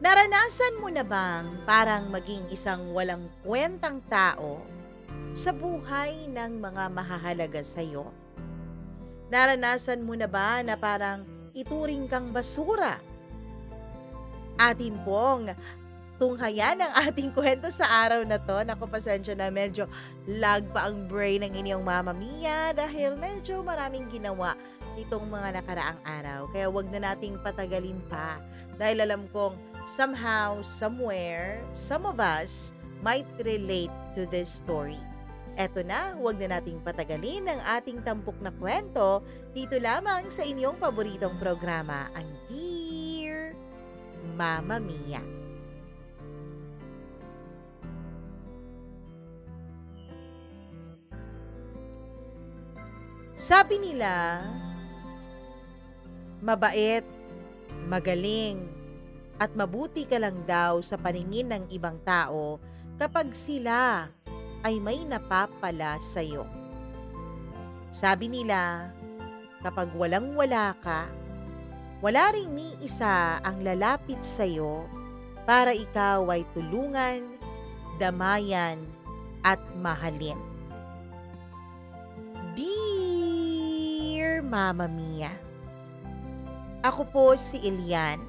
Naranasan mo na bang parang maging isang walang kwentang tao sa buhay ng mga mahahalaga sa'yo? Naranasan mo na ba na parang ituring kang basura? Atin pong tunghayan ang ating kwento sa araw na 'to. Naku, pasensya na, medyo lag pa ang brain ng inyong Mama Mia dahil medyo maraming ginawa nitong mga nakaraang araw. Kaya 'wag na nating patagalin pa dahil alam kong somehow, somewhere, some of us might relate to this story. Eto na, 'wag na nating patagalin ang ating tampok na kwento dito lamang sa inyong paboritong programa, ang Dear Mama Mia. Sabi nila, mabait, magaling, at mabuti ka lang daw sa paningin ng ibang tao kapag sila ay may napapala sa'yo. Sabi nila, kapag walang-wala ka, wala ring ni isa ang lalapit sa'yo para ikaw ay tulungan, damayan, at mahalin. Dear Mama Mia, ako po si Elian,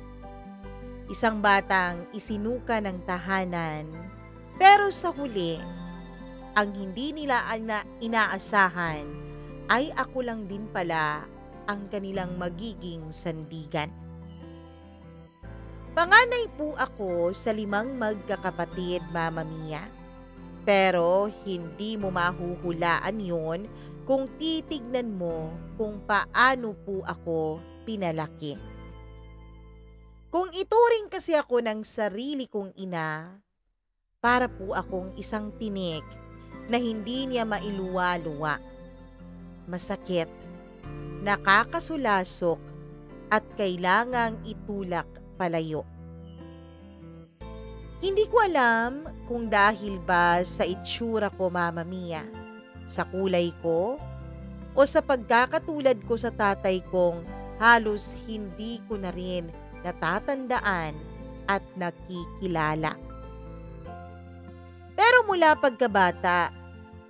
isang batang isinuka ng tahanan, pero sa huli, ang hindi nila inaasahan ay ako lang din pala ang kanilang magiging sandigan. Panganay po ako sa 5 magkakapatid, Mama Mia. Pero hindi mo mahuhulaan yon kung titignan mo kung paano po ako pinalaki. Kung ituring kasi ako ng sarili kong ina, para po akong isang tinik na hindi niya mailuwa-luwa. Masakit, nakakasulasok, at kailangang itulak palayo. Hindi ko alam kung dahil ba sa itsura ko, Mama Mia, sa kulay ko, o sa pagkakatulad ko sa tatay kong halos hindi ko na rin natatandaan at nakikilala. Pero mula pagkabata,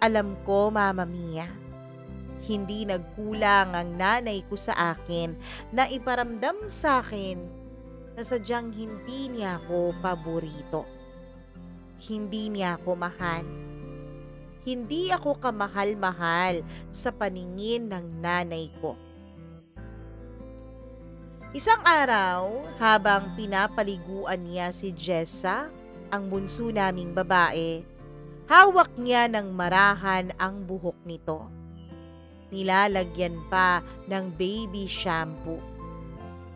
alam ko, Mama Mia, hindi nagkulang ang nanay ko sa akin na iparamdam sa akin na sadyang hindi niya ako paborito. Hindi niya ako mahal. Hindi ako kamahal-mahal sa paningin ng nanay ko. Isang araw, habang pinapaliguan niya si Jessa, ang bunso naming babae, hawak niya ng marahan ang buhok nito. Nilalagyan pa ng baby shampoo.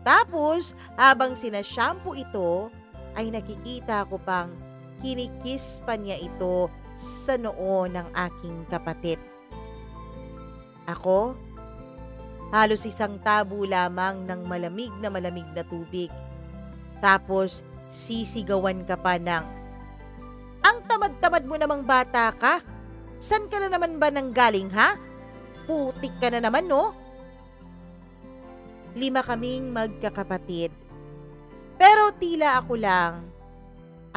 Tapos, habang sinashampoo ito, ay nakikita ko pang kinikis pa niya ito sa noo ng aking kapatid. Ako, halos isang tabo lamang ng malamig na tubig. Tapos, sisigawan ka pa ng, "Ang tamad-tamad mo namang bata ka! San ka na naman ba nanggaling, ha? Putik ka na naman, no?" 5 kaming magkakapatid. Pero tila ako lang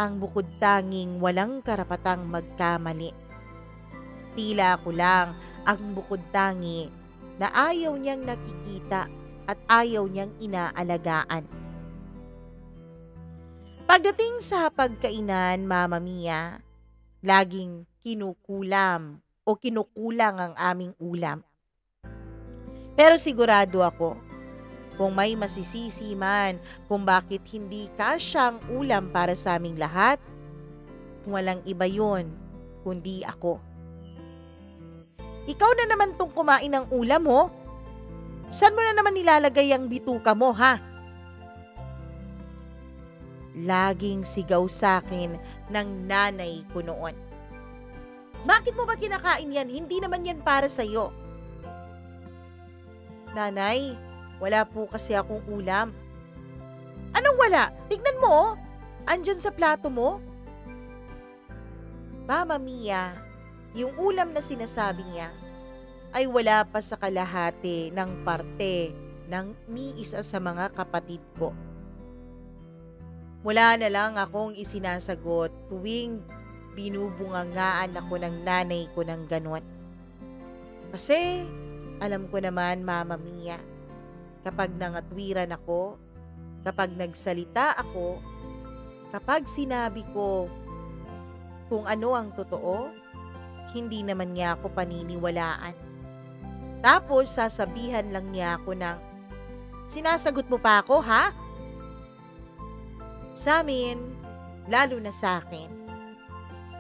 ang bukod tanging walang karapatang magkamali. Tila ako lang ang bukod tangi na ayaw niyang nakikita at ayaw niyang inaalagaan. Pagdating sa pagkainan, Mama Mia, laging kinukulang ang aming ulam. Pero sigurado ako, kung may masisisi man kung bakit hindi kasyang ulam para sa aming lahat, walang iba yon kundi ako. Ikaw na naman tong kumain ng ulam mo. Saan mo na naman nilalagay ang bituka mo, ha? Laging sigaw sa akin ng nanay ko noon. Bakit mo ba kinakain yan? Hindi naman yan para sa'yo. Nanay, wala po kasi akong ulam. Anong wala? Tignan mo, oh. Andyan sa plato mo. Mama Mia, yung ulam na sinasabi niya ay wala pa sa kalahati ng parte ng ni isa sa mga kapatid ko. Wala na lang akong isinasagot tuwing binubungangaan ako ng nanay ko ng ganon. Kasi alam ko naman, Mama Mia, kapag nangatwiran ako, kapag nagsalita ako, kapag sinabi ko kung ano ang totoo, hindi naman niya ako paniniwalaan. Tapos sasabihan lang niya ako ng, "Sinasagot mo pa ako, ha?" Sa amin, lalo na sa akin,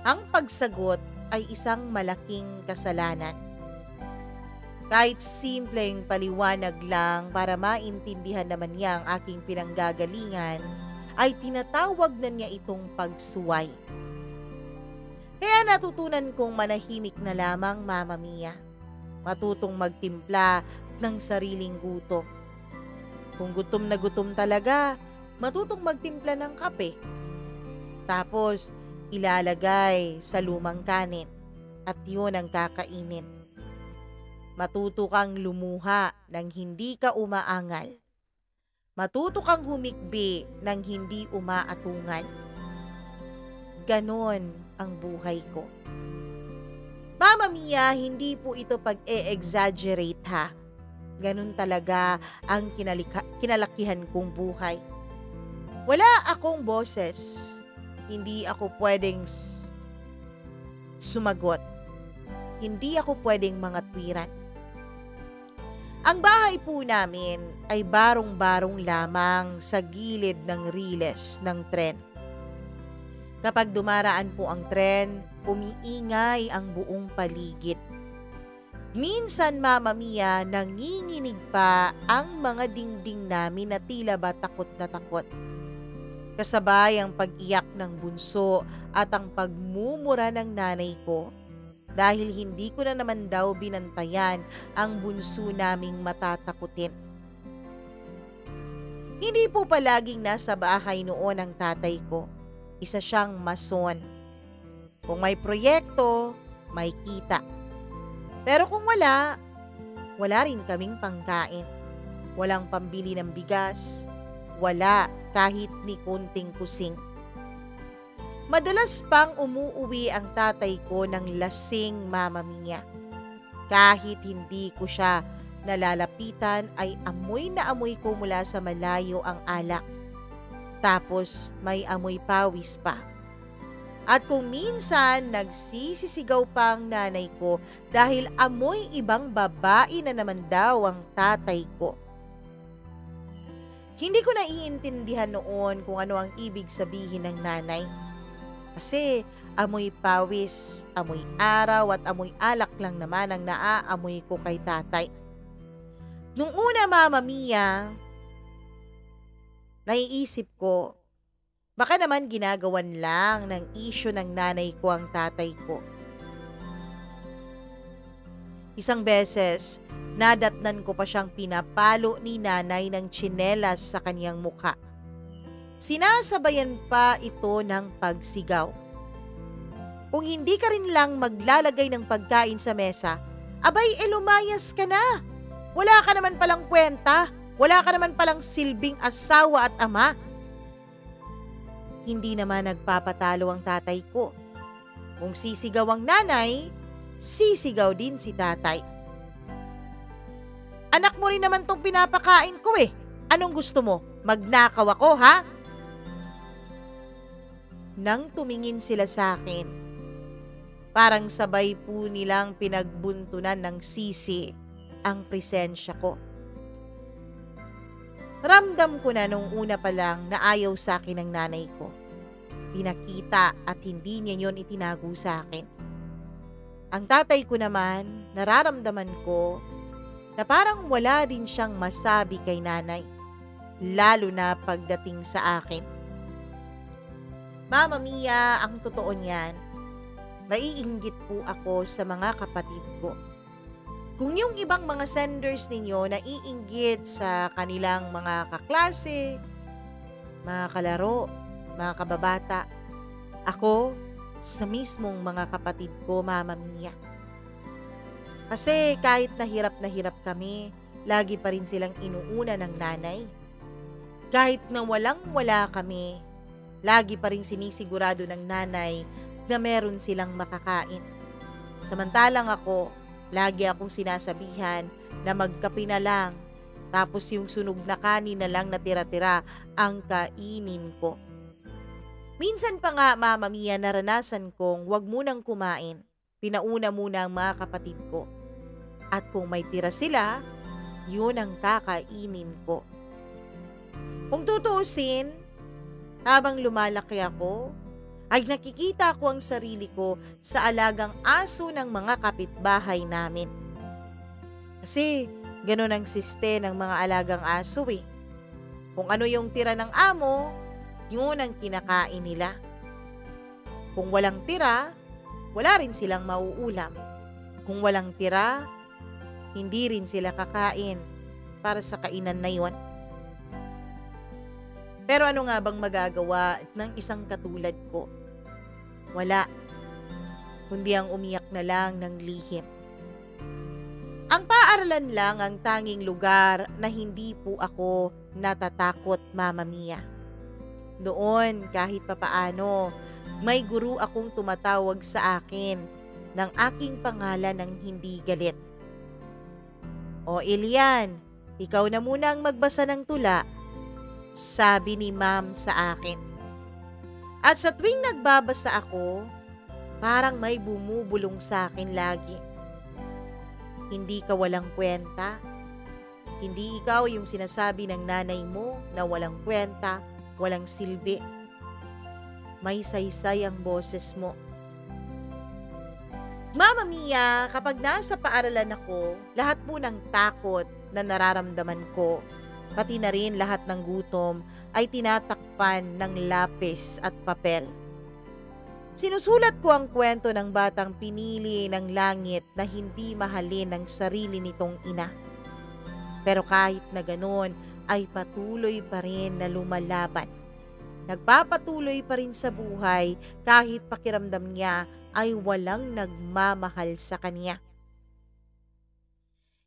ang pagsagot ay isang malaking kasalanan. Kahit simpleng paliwanag lang para maintindihan naman niya ang aking pinanggagalingan, ay tinatawag na niya itong pagsuway. Kaya natutunan kong manahimik na lamang, Mama Mia. Matutong magtimpla ng sariling gutom. Kung gutom na gutom talaga, matutong magtimpla ng kape. Tapos, ilalagay sa lumang kanin at yun ang kakainin. Matuto kang lumuha nang hindi ka umaangal. Matuto kang humikbi nang hindi umaatungal. Ganon ang buhay ko. Mama Mia, hindi po ito pag-e-exaggerate ha. Ganon talaga ang kinalakihan kong buhay. Wala akong boses. Hindi ako pwedeng sumagot. Hindi ako pwedeng mangatwiran. Ang bahay po namin ay barong-barong lamang sa gilid ng riles ng tren. Kapag dumaraan po ang tren, umiingay ang buong paligid. Minsan, Mama Mia, nanginginig pa ang mga dingding namin na tila ba takot na takot. Kasabay ang pag-iyak ng bunso at ang pagmumura ng nanay ko dahil hindi ko na naman daw binantayan ang bunso naming matatakutin. Hindi po palaging nasa bahay noon ang tatay ko. Isa siyang mason. Kung may proyekto, may kita. Pero kung wala, wala rin kaming pangkain. Walang pambili ng bigas. Wala kahit ni kunting kusing. Madalas pang umuuwi ang tatay ko ng lasing, Mama Mia. Kahit hindi ko siya nalalapitan ay amoy na amoy ko mula sa malayo ang alak. Tapos may amoy pawis pa. At kung minsan nagsisisigaw pa ang nanay ko dahil amoy ibang babae na naman daw ang tatay ko. Hindi ko naiintindihan noon kung ano ang ibig sabihin ng nanay. Kasi amoy pawis, amoy araw at amoy alak lang naman ang naaamoy ko kay tatay. Nung una, Mama Mia, naiisip ko, baka naman ginagawan lang ng isyu ng nanay ko ang tatay ko. Isang beses, nadatnan ko pa siyang pinapalo ni nanay ng tsinelas sa kanyang mukha. Sinasabayan pa ito ng pagsigaw. Kung hindi ka rin lang maglalagay ng pagkain sa mesa, abay lumayas ka na. Wala ka naman palang kwenta. Wala ka naman palang silbing asawa at ama. Hindi naman nagpapatalo ang tatay ko. Kung sisigaw ang nanay, sisigaw din si tatay. Anak mo rin naman tong pinapakain ko eh. Anong gusto mo? Magnakaw ako, ha? Nang tumingin sila sa akin, parang sabay po nilang pinagbuntunan ng sisi ang presensya ko. Ramdam ko na nung una pa lang na ayaw sa akin ng nanay ko. Pinakita at hindi niya yon itinago sa akin. Ang tatay ko naman, nararamdaman ko na parang wala din siyang masabi kay nanay, lalo na pagdating sa akin. Mama Mia, ang totoo niyan, naiinggit po ako sa mga kapatid ko. Kung yung ibang mga senders ninyo naiinggit sa kanilang mga kaklase, mga kalaro, mga kababata, ako sa mismong mga kapatid ko, Mama Mia. Kasi kahit na hirap kami, lagi pa rin silang inuuna ng nanay. Kahit na walang-wala kami, lagi pa rin sinisigurado ng nanay na meron silang makakain. Samantalang ako, lagi akong sinasabihan na magkape na lang, tapos yung sunog na kanin na lang na tira-tira ang kainin ko. Minsan pa nga, Mama Mia, naranasan kong wag munang kumain. Pinauna muna ang mga kapatid ko. At kung may tira sila, yun ang kakainin ko. Kung tutuusin, habang lumalaki ako, ay nakikita ko ang sarili ko sa alagang aso ng mga kapitbahay namin. Kasi ganun ang siste ng mga alagang aso eh. Kung ano yung tira ng amo, yun ang kinakain nila. Kung walang tira, wala rin silang mauulam. Kung walang tira, hindi rin sila kakain para sa kainan na yun. Pero ano nga bang magagawa ng isang katulad ko? Wala, kundi ang umiyak na lang ng lihim. Ang paaralan lang ang tanging lugar na hindi po ako natatakot, Mama Mia. Noon, kahit papaano, may guru akong tumatawag sa akin ng aking pangalan ng hindi galit. O Elian, ikaw na muna ang magbasa ng tula, sabi ni Ma'am sa akin. At sa tuwing nagbabasa ako, parang may bumubulong sa akin lagi. Hindi ka walang kwenta. Hindi ikaw yung sinasabi ng nanay mo na walang kwenta, walang silbi. May saysay ang boses mo. Mama Mia, kapag nasa paaralan ako, lahat po ng takot na nararamdaman ko, pati na rin lahat ng gutom, ay tinatakpan ng lapis at papel. Sinusulat ko ang kwento ng batang pinili ng langit na hindi mahalin ng sarili nitong ina. Pero kahit na ganoon, ay patuloy pa rin na lumalaban. Nagpapatuloy pa rin sa buhay kahit pakiramdam niya ay walang nagmamahal sa kanya.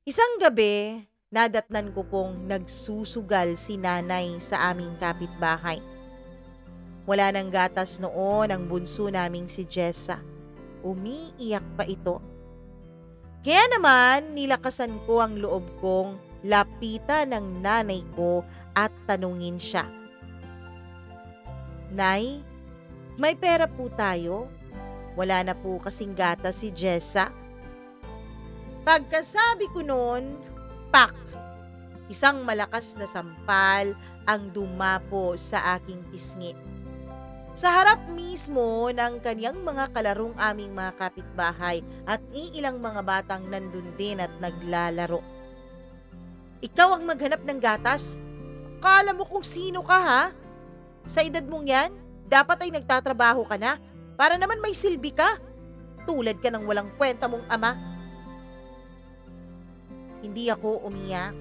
Isang gabi, nadatnan ko pong nagsusugal si nanay sa aming kapitbahay. Wala nang gatas noon ang bunso naming si Jessa. Umiiyak pa ito. Kaya naman nilakasan ko ang loob kong lapitan ng nanay ko at tanungin siya. Nay, may pera po tayo? Wala na po kasing gatas si Jessa. Pagkasabi ko noon, pak! Isang malakas na sampal ang dumapo sa aking pisngi. Sa harap mismo ng kaniyang mga kalarong aming mga kapitbahay at iilang mga batang nandun din at naglalaro. Ikaw ang maghanap ng gatas? Akala mo kung sino ka ha? Sa edad mong yan, dapat ay nagtatrabaho ka na para naman may silbi ka. Tulad ka ng walang kwenta mong ama. Hindi ako umiyak.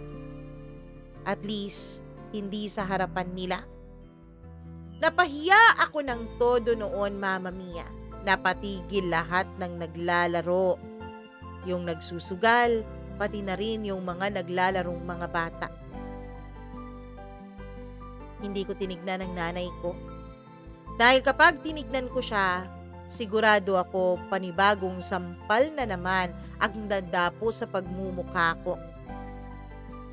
At least, hindi sa harapan nila. Napahiya ako ng todo noon, Mama Mia. Napatigil lahat ng naglalaro. Yung nagsusugal, pati na rin yung mga naglalarong mga bata. Hindi ko tinignan ng nanay ko. Dahil kapag tinignan ko siya, sigurado ako panibagong sampal na naman ang dadapo sa pagmumukha ko.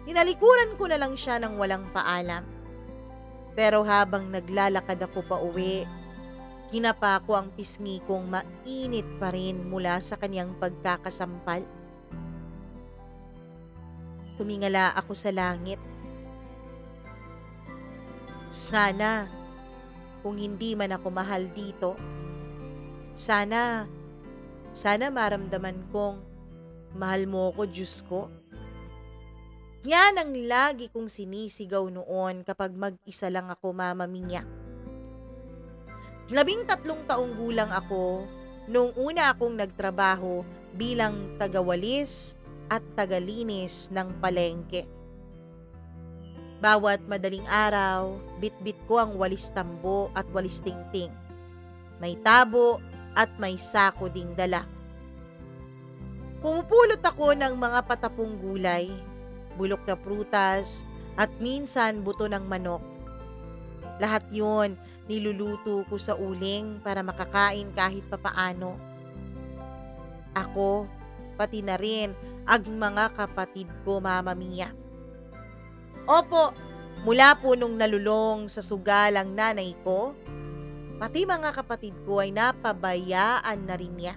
Tinalikuran ko na lang siya ng walang paalam. Pero habang naglalakad ako pa uwi, kinapa ko ang pisngi kong mainit pa rin mula sa kanyang pagkakasampal. Tumingala ako sa langit. Sana, kung hindi man ako mahal dito, sana maramdaman kong mahal mo ko, Diyos ko. Yan ang lagi kong sinisigaw noon kapag mag-isa lang ako, Mama Mia. 13 taong gulang ako nung una akong nagtrabaho bilang tagawalis at tagalinis ng palengke. Bawat madaling araw, bit-bit ko ang walis tambo at walis tingting. May tabo at may sako ding dala. Pumupulot ako ng mga patapong gulay, bulok na prutas, at minsan buto ng manok. Lahat yun Niluluto ko sa uling para makakain kahit papaano. Ako, pati na rin ang mga kapatid ko, Mama Mia. Opo, mula po nung nalulong sa sugal ang nanay ko, pati mga kapatid ko ay napabayaan na rin niya.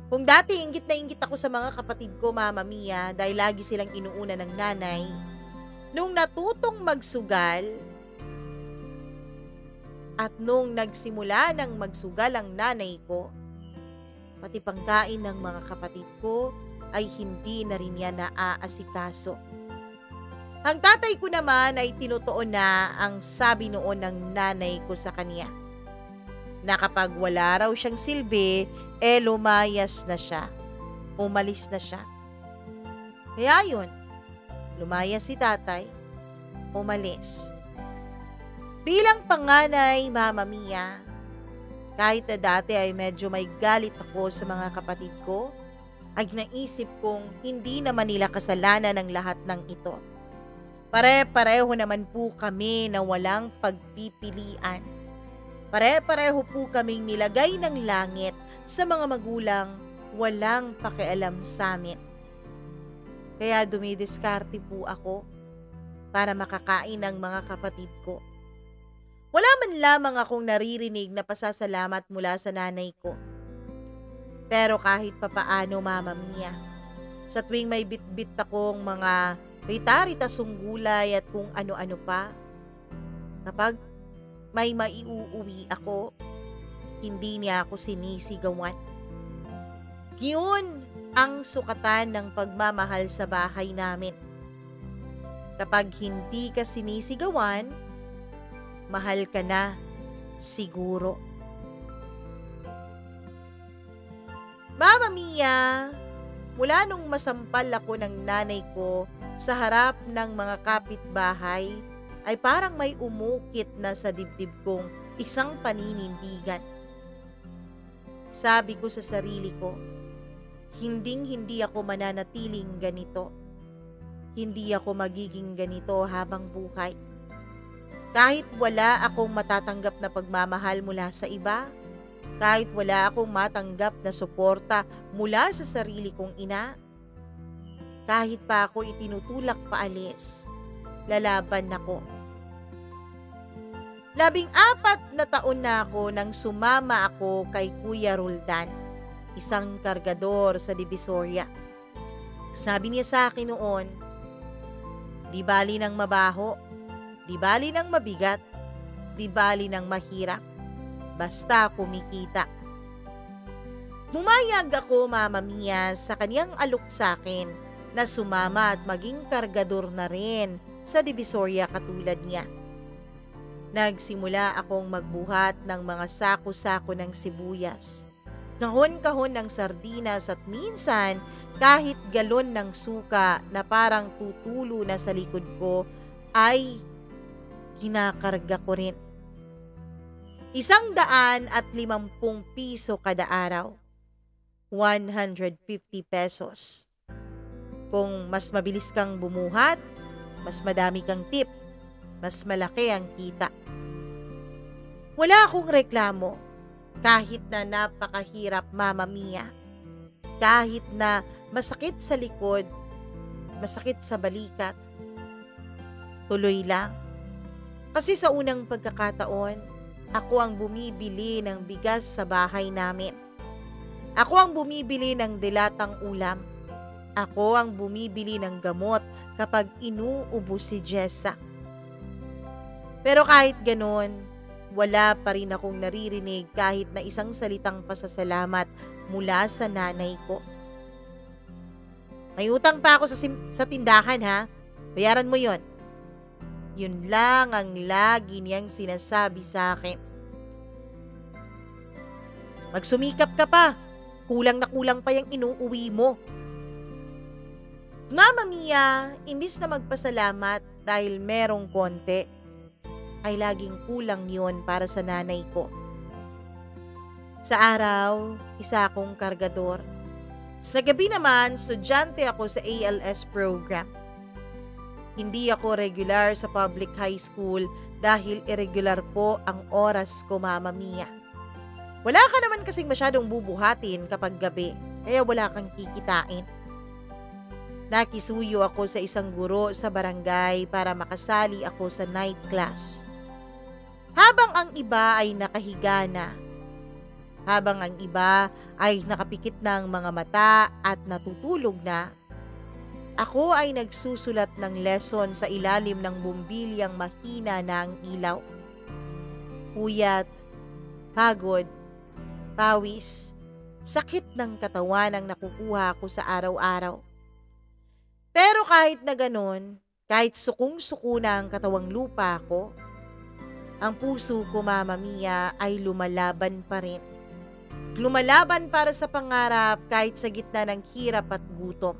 Kung dati inggit na inggit ako sa mga kapatid ko, Mama Mia, dahil lagi silang inuuna ng nanay, nung natutong magsugal at nung nagsimula ng magsugal ang nanay ko, pati pangkain ng mga kapatid ko ay hindi na rin niya naaasikaso. Ang tatay ko naman ay tinutuon na ang sabi noon ng nanay ko sa kanya, na kapag wala raw siyang silbi, lumayas na siya. Umalis na siya. Kaya yun, lumayas si tatay, umalis. Bilang panganay, Mama Mia, kahit na dati ay medyo may galit ako sa mga kapatid ko, ay naisip kong hindi naman nila kasalanan ng lahat ng ito. Pare-pareho naman po kami na walang pagpipilian. Pare-pareho po kaming nilagay ng langit sa mga magulang walang pakialam sa amin. Kaya dumidiskarte po ako para makakain ng mga kapatid ko. Wala man lamang akong naririnig na pasasalamat mula sa nanay ko. Pero kahit papaano, Mama Mia, sa tuwing may bitbit akong mga rita-ritasong gulay at kung ano-ano pa, kapag may maiuuwi ako, hindi niya ako sinisigawan. Yun ang sukatan ng pagmamahal sa bahay namin. Kapag hindi ka sinisigawan, mahal ka na siguro. Mama Mia, mula nung masampal ako ng nanay ko sa harap ng mga kapitbahay, ay parang may umukit na sa dibdib kong isang paninindigan. Sabi ko sa sarili ko, hindi ako mananatiling ganito. Hindi ako magiging ganito habang buhay. Kahit wala akong matatanggap na pagmamahal mula sa iba, kahit wala akong matanggap na suporta mula sa sarili kong ina, kahit pa ako itinutulak paalis, lalaban ako. 14 na taon na ako nang sumama ako kay Kuya Roldan, isang kargador sa Divisoria. Sabi niya sa akin noon, di bali ng mabaho, di bali ng mabigat, di bali ng mahirap, basta kumikita. Bumayag ako, Mama Mia, sa kaniyang alok sa akin na sumama at maging kargador na rin sa Divisoria katulad niya. Nagsimula akong magbuhat ng mga sako-sako ng sibuyas, kahon-kahon ng sardinas at minsan kahit galon ng suka na parang tutulo na sa likod ko ay hinakarga ko rin. 150 piso kada araw. 150 pesos. Kung mas mabilis kang bumuhat, mas madami kang tip, mas malaki ang kita. Wala akong reklamo, kahit na napakahirap, Mama Mia. Kahit na masakit sa likod, masakit sa balikat. Tuloy lang. Kasi sa unang pagkakataon, ako ang bumibili ng bigas sa bahay namin. Ako ang bumibili ng dilatang ulam. Ako ang bumibili ng gamot kapag inuubo si Jessa. Pero kahit ganon, wala pa rin akong naririnig kahit na isang salitang pasasalamat mula sa nanay ko. May utang pa ako sa tindahan, ha? Bayaran mo yon. Yun lang ang lagi niyang sinasabi sa akin. Magsumikap ka pa. Kulang na kulang pa yung inuuwi mo. Mama Mia, imbis na magpasalamat dahil merong konti, ay laging kulang yon para sa nanay ko. Sa araw, isa akong kargador. Sa gabi naman, estudyante ako sa ALS program. Hindi ako regular sa public high school dahil irregular po ang oras ko, Mama Mia. Wala ka naman kasing masyadong bubuhatin kapag gabi, kaya wala kang kikitain. Nakisuyo ako sa isang guro sa barangay para makasali ako sa night class. Habang ang iba ay nakahiga na, habang ang iba ay nakapikit ng mga mata at natutulog na, ako ay nagsusulat ng lesson sa ilalim ng bumbilyang mahina na ang ilaw. Puyat, pagod, pawis, sakit ng katawan ang nakukuha ko sa araw-araw. Pero kahit na ganon, kahit sukong-suko na ang katawang lupa ko, ang puso ko, Mama Mia, ay lumalaban pa rin. Lumalaban para sa pangarap kahit sa gitna ng hirap at gutom.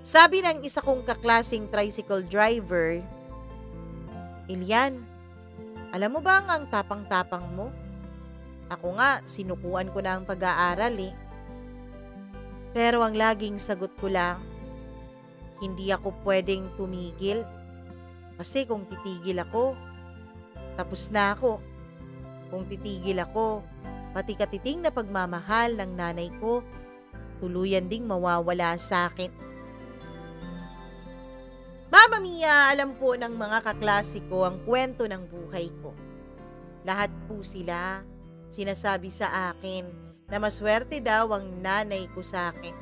Sabi ng isa kong kaklaseng tricycle driver, "Ilian, alam mo bang ang tapang-tapang mo? Ako nga, sinukuan ko na ang pag-aaral eh." Pero ang laging sagot ko lang, hindi ako pwedeng tumigil. Kasi kung titigil ako, tapos na ako. Kung titigil ako, pati katiting na pagmamahal ng nanay ko, tuluyan ding mawawala sa akin. Mama Mia, alam po ng mga kaklase ko ang kwento ng buhay ko. Lahat po sila sinasabi sa akin na maswerte daw ang nanay ko sa akin.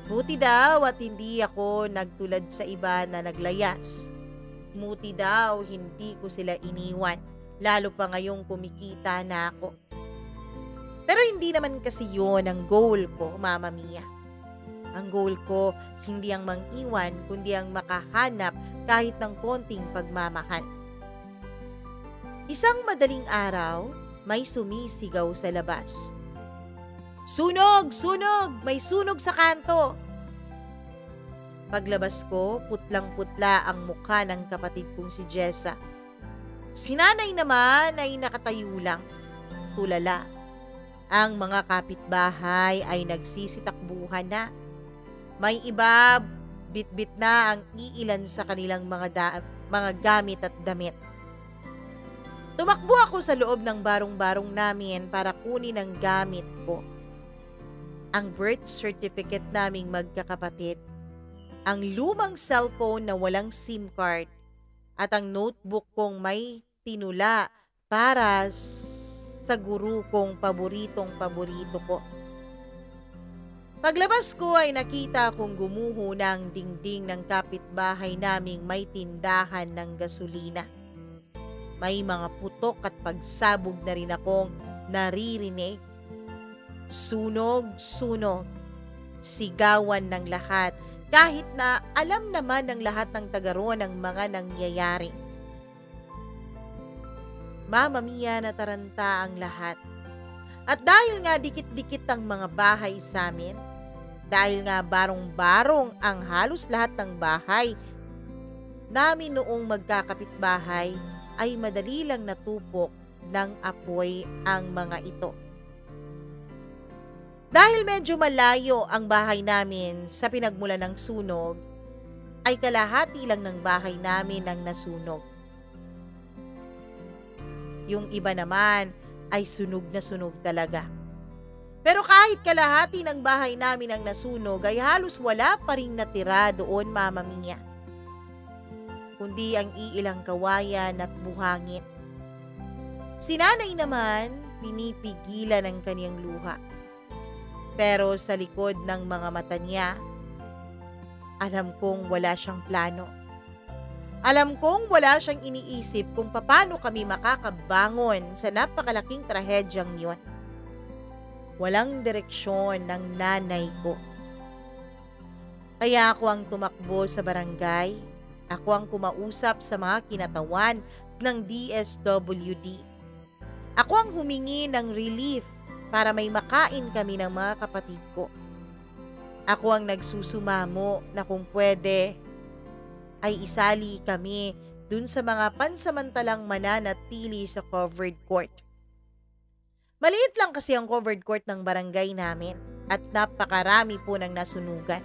Buti daw at hindi ako nagtulad sa iba na naglayas. Buti daw hindi ko sila iniwan, lalo pa ngayong kumikita na ako. Pero hindi naman kasi yun ang goal ko, Mama Mia. Ang goal ko, hindi ang mang-iwan, kundi ang makahanap kahit ng konting pagmamahal. Isang madaling araw, may sumisigaw sa labas. "Sunog! Sunog! May sunog sa kanto!" Paglabas ko, putlang-putla ang mukha ng kapatid kong si Jessa. Si nanay naman ay nakatayo lang, tulala. Ang mga kapitbahay ay nagsisitakbuhan na. May iba, bit-bit na ang iilan sa kanilang mga gamit at damit. Tumakbo ako sa loob ng barong-barong namin para kunin ang gamit ko. Ang birth certificate naming magkakapatid, ang lumang cellphone na walang SIM card, at ang notebook kong may tinula para sa guru kong paboritong-paborito ko. Paglabas ko ay nakita kong gumuho ng dingding ng kapitbahay naming may tindahan ng gasolina. May mga putok at pagsabog na rin akong naririnig. Sunog, sunog, sigawan ng lahat kahit na alam naman ng lahat ng taga roon ang mga nangyayari. Mama Mia, nataranta ang lahat. At dahil nga dikit-dikit ang mga bahay sa amin, dahil nga barong-barong ang halos lahat ng bahay namin noong magkakapitbahay, ay madali lang natupok ng apoy ang mga ito. Dahil medyo malayo ang bahay namin sa pinagmulan ng sunog, ay kalahati lang ng bahay namin ang nasunog. Yung iba naman ay sunog na sunog talaga. Pero kahit kalahati ng bahay namin ang nasunog, ay halos wala pa rin natira doon, Mama Mia. Kundi ang iilang kawayan at buhangin. Si nanay naman, pinipigilan ang kaniyang luha. Pero sa likod ng mga mata niya, alam kong wala siyang plano. Alam kong wala siyang iniisip kung paano kami makakabangon sa napakalaking trahedyang yon. Walang direksyon ng nanay ko. Kaya ako ang tumakbo sa barangay. Ako ang kumausap sa mga kinatawan ng DSWD. Ako ang humingi ng relief para may makain kami ng mga kapatid ko. Ako ang nagsusumamo na kung pwede ay isali kami dun sa mga pansamantalang mananatili sa covered court. Maliit lang kasi ang covered court ng barangay namin at napakarami po ng nasunugan.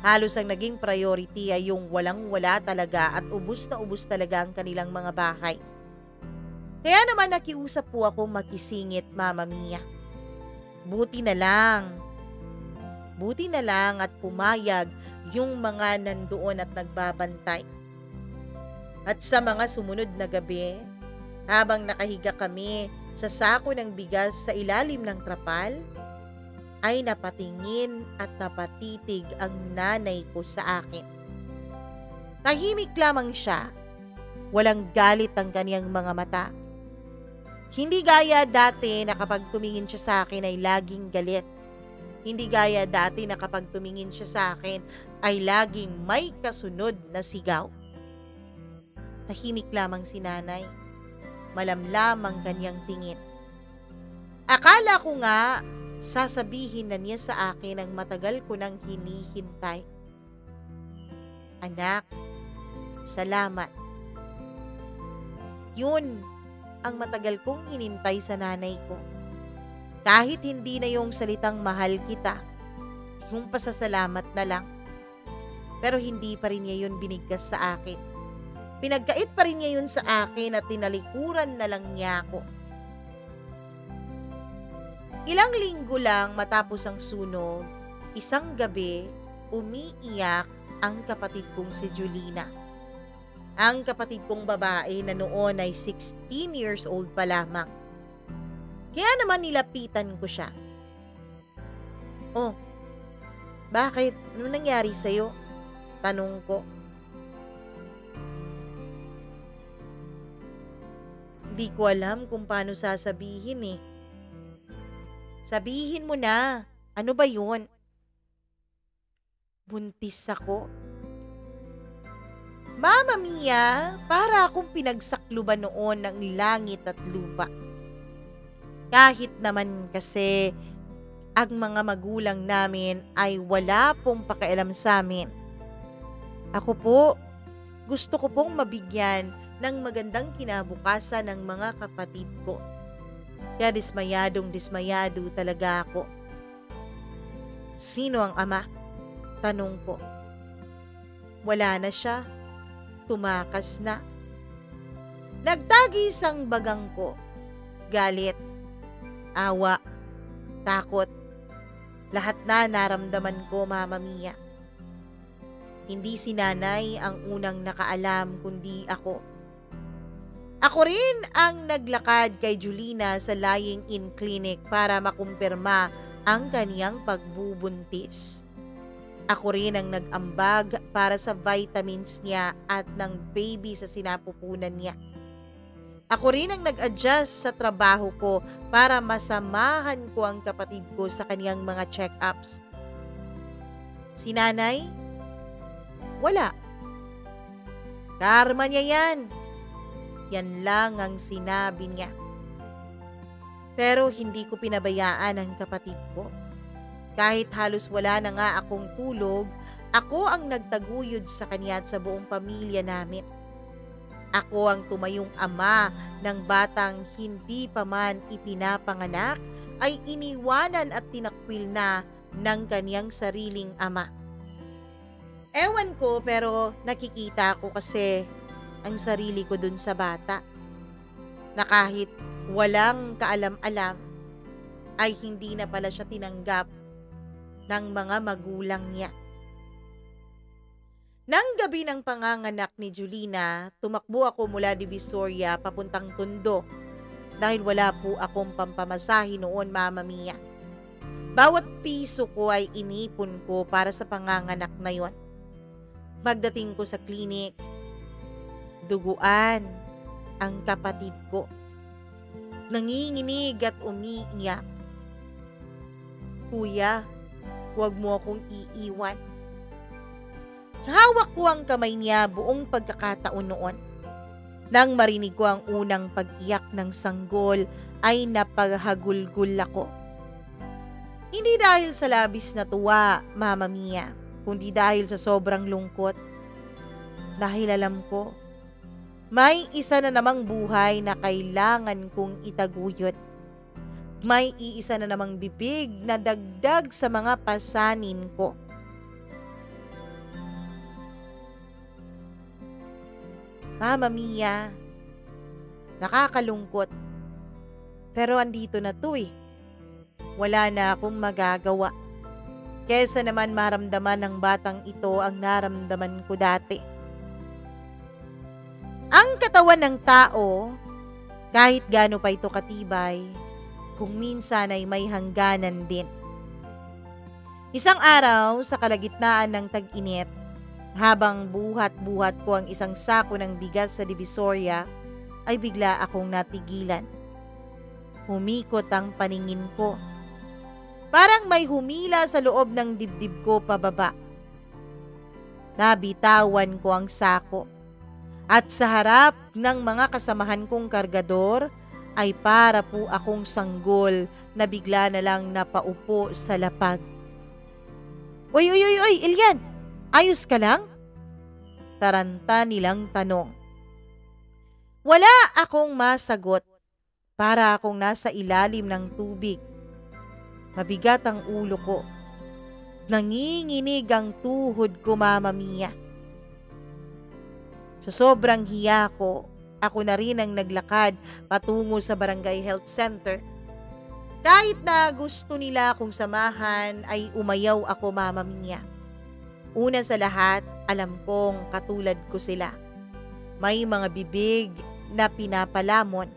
Halos ang naging priority ay yung walang-wala talaga at ubus na ubus talaga ang kanilang mga bahay. Kaya naman nakiusap po ako makisingit, Mama Mia. Buti na lang. Buti na lang at pumayag yung mga nandoon at nagbabantay. At sa mga sumunod na gabi, habang nakahiga kami sa sako ng bigas sa ilalim ng trapal, ay napatingin at napatitig ang nanay ko sa akin. Tahimik lamang siya. Walang galit ang kaniyang mga mata. Hindi gaya dati na kapag tumingin siya sa akin ay laging galit. Hindi gaya dati na kapag tumingin siya sa akin ay laging may kasunod na sigaw. Tahimik lamang si nanay. Malamlam ang kanyang tingin. Akala ko nga sasabihin na niya sa akin ang matagal ko nang hinihintay. Anak, salamat. Yun ang matagal kong hinintay sa nanay ko. Kahit hindi na yung salitang mahal kita, yung pasasalamat na lang. Pero hindi pa rin niya yun binigkas sa akin. Pinagkait pa rin niya yun sa akin at tinalikuran na lang niya ako. Ilang linggo lang matapos ang sunog, isang gabi, umiiyak ang kapatid kong si Julina. Ang kapatid kong babae na noon ay 16 years old pa lamang. Kaya naman nilapitan ko siya. Oh, bakit? Ano nangyari sa'yo? Tanong ko. Hindi ko alam kung paano sasabihin eh. Sabihin mo na, ano ba yun? Buntis ako. Mama Mia, para akong pinagsakluban noon ng langit at lupa. Kahit naman kasi ang mga magulang namin ay wala pong pakialam sa amin. Ako po, gusto ko pong mabigyan ng magandang kinabukasan ng mga kapatid ko. Kaya dismayado talaga ako. Sino ang ama? Tanong ko. Wala na siya. Tumakas na. Nagtagis ang bagang ko. Galit, awa, takot. Lahat na naramdaman ko, Mama Mia. Hindi si nanay ang unang nakaalam kundi ako. Ako rin ang naglakad kay Julina sa lying-in clinic para makumpirma ang kaniyang pagbubuntis. Ako rin ang nag-ambag para sa vitamins niya at ng baby sa sinapupunan niya. Ako rin ang nag-adjust sa trabaho ko para masamahan ko ang kapatid ko sa kaniyang mga check-ups. Si nanay? Wala. Karma niya yan. Yan lang ang sinabi niya. Pero hindi ko pinabayaan ang kapatid ko. Kahit halos wala na nga akong tulog, ako ang nagtaguyod sa kanya at sa buong pamilya namin. Ako ang tumayong ama ng batang hindi pa man ipinapanganak ay iniwanan at tinakwil na ng kaniyang sariling ama. Ewan ko pero nakikita ko kasi ang sarili ko dun sa bata na kahit walang kaalam-alam ay hindi na pala siya tinanggap ng mga magulang niya. Nang gabi ng panganganak ni Julina, tumakbo ako mula Divisoria papuntang Tondo dahil wala po akong pampamasahe noon, Mama Mia. Bawat piso ko ay inipon ko para sa panganganak na yon. Pagdating ko sa klinik, duguan ang kapatid ko. Nanginginig at umiiyak. Kuya, huwag mo akong iiwan. Hawak ko ang kamay niya buong pagkakataon noon. Nang marinig ko ang unang pag-iyak ng sanggol ay napaghagulgul ako. Hindi dahil sa labis na tuwa, Mama Mia, kundi dahil sa sobrang lungkot. Dahil alam ko, may isa na namang buhay na kailangan kong itaguyod. May iisa na namang bibig na dagdag sa mga pasanin ko. Mama Mia, nakakalungkot. Pero andito na to eh. Wala na akong magagawa. Kesa naman maramdaman ng batang ito ang naramdaman ko dati. Ang katawan ng tao, kahit gaano pa ito katibay, kung minsan ay may hangganan din. Isang araw sa kalagitnaan ng tag-init, habang buhat-buhat ko ang isang sako ng bigas sa Divisoria, ay bigla akong natigilan. Humikot ang paningin ko. Parang may humila sa loob ng dibdib ko pababa. Nabitawan ko ang sako. At sa harap ng mga kasamahan kong kargador, ay para po akong sanggol na bigla na lang napaupo sa lapag. Uy, Elian! Ayos ka lang? Taranta nilang tanong. Wala akong masagot. Para akong nasa ilalim ng tubig. Mabigat ang ulo ko. Nanginginig ang tuhod ko, Mama Mia. Sa sobrang hiya ko, ako na rin ang naglakad patungo sa Barangay Health Center. Kahit na gusto nila akong samahan, ay umayaw ako, Mama Mia. Una sa lahat, alam kong katulad ko sila. May mga bibig na pinapalamon.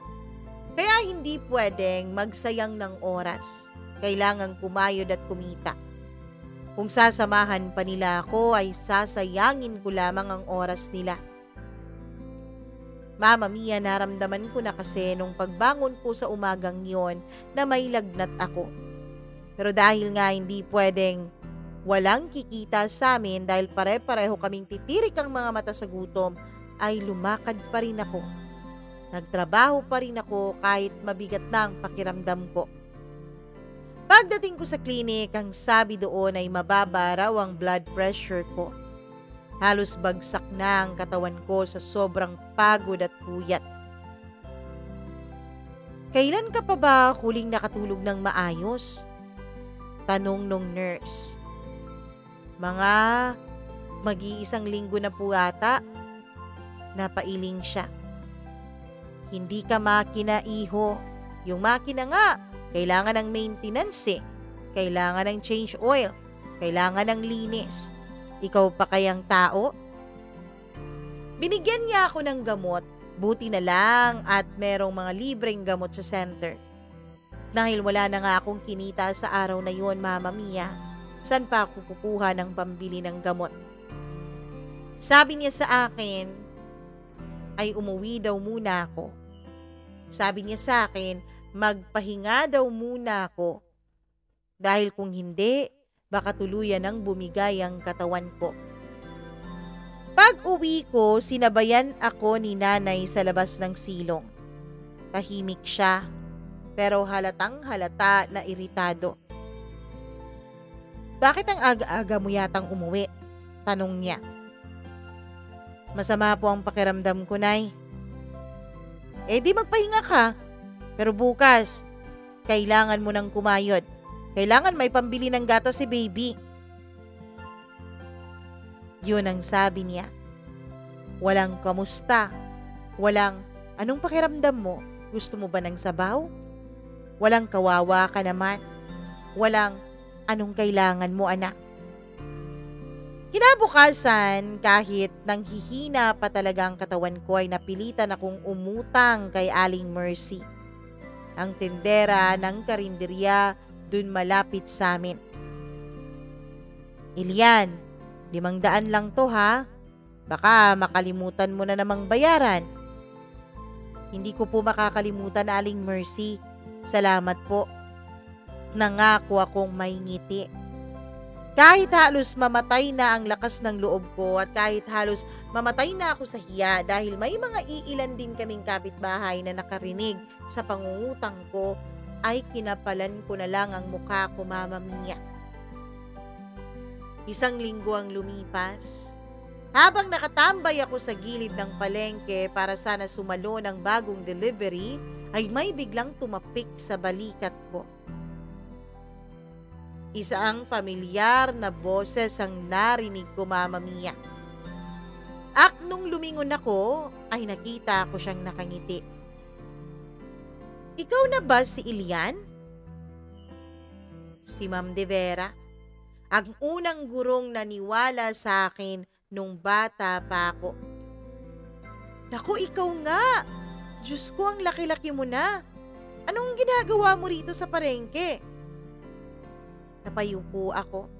Kaya hindi pwedeng magsayang ng oras. Kailangang kumayod at kumita. Kung sasamahan pa nila ako, ay sasayangin ko lamang ang oras nila. Mama Mia, naramdaman ko na kasi nung pagbangon ko sa umagang yon na may lagnat ako. Pero dahil nga hindi pwedeng walang kikita sa amin dahil pare-pareho kaming titirik ang mga mata sa gutom, ay lumakad pa rin ako. Nagtrabaho pa rin ako kahit mabigat na ang pakiramdam ko. Pagdating ko sa klinik, ang sabi doon ay mababa raw ang blood pressure ko. Halos bagsak na ang katawan ko sa sobrang pagod at puyat. Kailan ka pa ba huling nakatulog ng maayos? Tanong nung nurse. Mga mag-iisang linggo na po ata. Napailing siya. Hindi ka makina, iho. Yung makina nga, kailangan ng maintenance eh. Kailangan ng change oil. Kailangan ng linis. Ikaw pa kayang tao? Binigyan niya ako ng gamot. Buti na lang at merong mga libreng gamot sa center. Dahil wala na nga akong kinita sa araw na yon, Mama Mia, saan pa ako kukuha ng pambili ng gamot? Sabi niya sa akin, ay umuwi daw muna ako. Sabi niya sa akin, magpahinga daw muna ako. Dahil kung hindi, baka tuluyan ng bumigay ang katawan ko. Pag uwi ko, sinabayan ako ni nanay sa labas ng silong. Tahimik siya, pero halatang halata na iritado. Bakit ang aga-aga mo yatang umuwi? Tanong niya. Masama po ang pakiramdam ko, Nay. Eh di magpahinga ka. Pero bukas, kailangan mo nang kumayod. Kailangan may pambili ng gatas si baby. Yun ang sabi niya. Walang kamusta. Walang, anong pakiramdam mo? Gusto mo ba ng sabaw? Walang kawawa ka naman. Walang, anong kailangan mo, anak? Kinabukasan, kahit nanghihina pa talaga ang katawan ko, ay napilitan akong umutang kay Aling Mercy, ang tindera ng karinderya dun malapit sa amin. Elian, 500 lang to ha. Baka makalimutan mo na namang bayaran. Hindi ko po makakalimutan, Aling Mercy. Salamat po. Nangako akong may ngiti. Kahit halos mamatay na ang lakas ng loob ko at kahit halos mamatay na ako sa hiya dahil may mga iilan din kaming kapitbahay na nakarinig sa pangungutang ko, ay kinapalan ko na lang ang mukha ko, Mama Mia. 1 linggo ang lumipas. Habang nakatambay ako sa gilid ng palengke para sana sumalo ng bagong delivery, ay may biglang tumapik sa balikat ko. Isang pamilyar na boses ang narinig ko, Mama Mia. At nung lumingon ako, ay nakita ko siyang nakangiti. Ikaw na ba si Ilian? Si Ma'am De Vera, ang unang gurong naniwala sa akin nung bata pa ako. Naku, ikaw nga! Diyos ko, ang laki-laki mo na. Anong ginagawa mo rito sa palengke? Napayuko ako.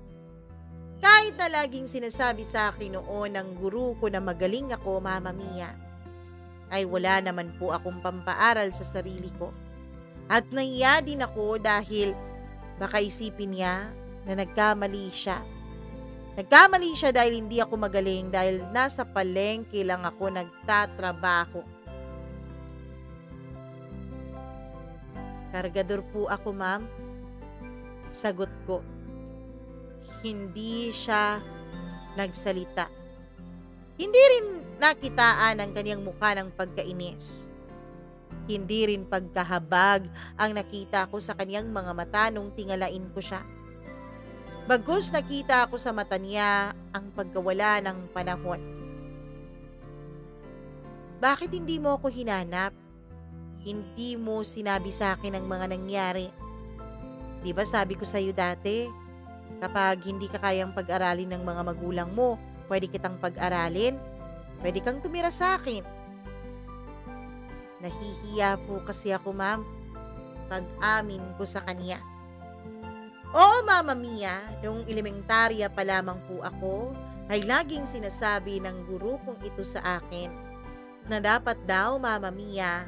Kahit na laging sinasabi sa akin noon ng guru ko na magaling ako, Mama Mia, ay wala naman po akong pampaaral sa sarili ko. At nahiya din ako dahil baka isipin niya na nagkamali siya. Nagkamali siya dahil hindi ako magaling dahil nasa palengke lang ako nagtatrabaho. Kargador po ako, ma'am. Sagot ko. Hindi siya nagsalita. Hindi rin nakitaan ang kanyang mukha ng pagkainis. Hindi rin pagkahabag ang nakita ko sa kanyang mga mata nung tingalain ko siya. Bagkus nakita ko sa mata niya ang pagkawala ng panahon. Bakit hindi mo ako hinanap? Hindi mo sinabi sa akin ang mga nangyari. Di ba sabi ko sa iyo dati, kapag hindi ka kayang pag-aralin ng mga magulang mo, pwede kitang pag-aralin, pwede kang tumira sa akin. Nahihiya po kasi ako, ma'am, pag-amin ko sa kanya. Oo, Mama Mia, nung elementarya pa lamang po ako, ay laging sinasabi ng guru kong ito sa akin na dapat daw, Mama Mia,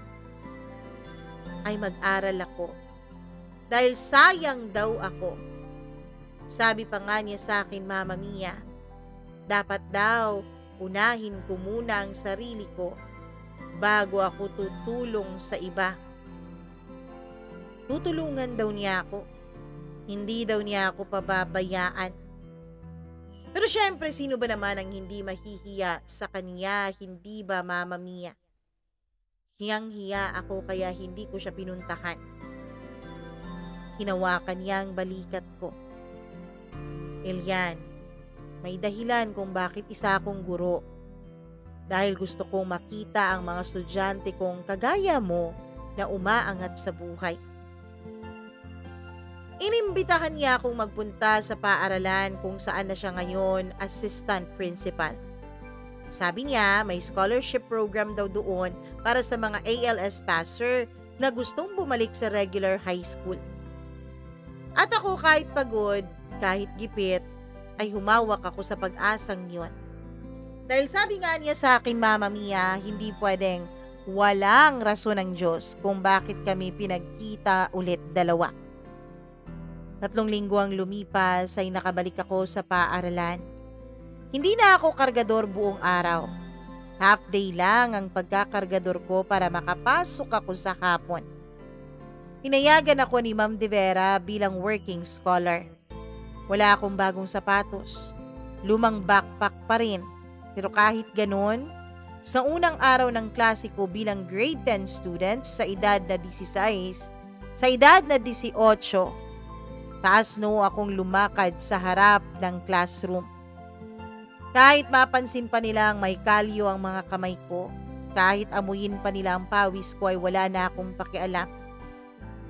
ay mag-aral ako. Dahil sayang daw ako. Sabi pa nga niya sa akin, Mama Mia, dapat daw unahin ko muna ang sarili ko bago ako tutulong sa iba. Tutulungan daw niya ako. Hindi daw niya ako pababayaan. Pero syempre, sino ba naman ang hindi mahihiya sa kanya, hindi ba, Mama Mia? Hiyang-hiya ako kaya hindi ko siya pinuntahan. Hinawakan niya ang balikat ko. Elian, may dahilan kung bakit isa akong guro. Dahil gusto kong makita ang mga estudyante kong kagaya mo na umaangat sa buhay. Inimbitahan niya akong magpunta sa paaralan kung saan na siya ngayon assistant principal. Sabi niya may scholarship program daw doon para sa mga ALS passer na gustong bumalik sa regular high school. At ako kahit pagod, kahit gipit, ay humawak ako sa pag-asang yun. Dahil sabi nga niya sa akin, Mama Mia, hindi pwedeng walang rason ng Diyos kung bakit kami pinagkita ulit dalawa. 3 linggo ang lumipas ay nakabalik ako sa paaralan. Hindi na ako kargador buong araw. Half day lang ang pagkakargador ko para makapasok ako sa hapon. Hinayagan ako ni Ma'am De Vera bilang working scholar. Wala akong bagong sapatos. Lumang backpack pa rin. Pero kahit ganun, sa unang araw ng klase ko bilang grade 10 students sa edad na 16, sa edad na 18, taas no akong lumakad sa harap ng classroom. Kahit mapansin pa nilang may kalyo ang mga kamay ko, kahit amuyin pa nila ang pawis ko ay wala na akong pakialam.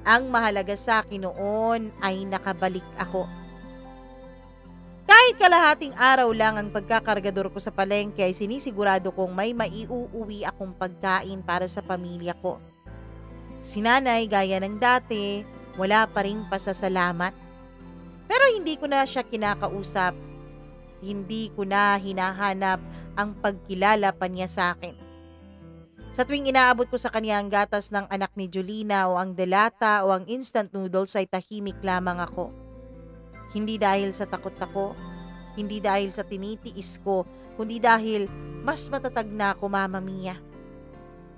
Ang mahalaga sa akin noon ay nakabalik ako. Kahit kalahating araw lang ang pagkakargador ko sa palengke ay sinisigurado kong may maiuuwi akong pagkain para sa pamilya ko. Si nanay gaya ng dati, wala pa ring pasasalamat. Pero hindi ko na siya kinakausap. Hindi ko na hinahanap ang pagkilala pa niya sa akin. Sa tuwing inaabot ko sa kanya ang gatas ng anak ni Julina o ang delata o ang instant noodles ay tahimik lamang ako. Hindi dahil sa takot ako, hindi dahil sa tinitiis ko, kundi dahil mas matatag na ako, Mama Mia.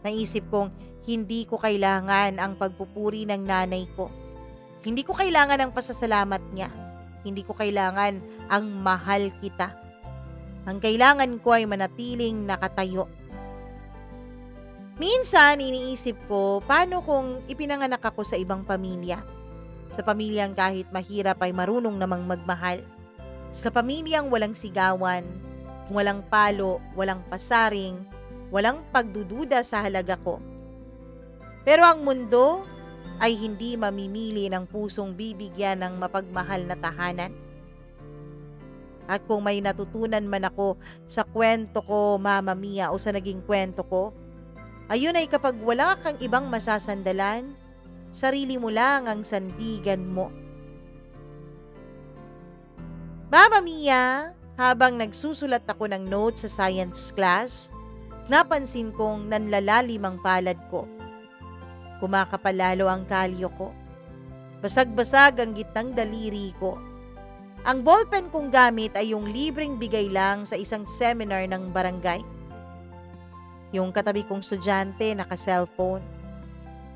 Naisip kong hindi ko kailangan ang pagpupuri ng nanay ko. Hindi ko kailangan ang pasasalamat niya. Hindi ko kailangan ang mahal kita. Ang kailangan ko ay manatiling nakatayo. Minsan, iniisip ko, paano kung ipinanganak ako sa ibang pamilya? Sa pamilyang kahit mahirap ay marunong namang magmahal. Sa pamilyang walang sigawan, Walang palo, walang pasaring, walang pagdududa sa halaga ko. Pero ang mundo ay hindi mamimili ng pusong bibigyan ng mapagmahal na tahanan. At kung may natutunan man ako sa kwento ko, Mama Mia, o sa naging kwento ko, ayun ay kapag wala kang ibang masasandalan, sarili mo lang ang sandigan mo. Mama Mia, habang nagsusulat ako ng notes sa science class, napansin kong nanlalalim ang palad ko. Kumakapalalo ang kalyo ko. Basag-basag ang gitnang daliri ko. Ang ballpen kong gamit ay yung libreng bigay lang sa isang seminar ng barangay. Yung katabi kong estudyante naka-cellphone.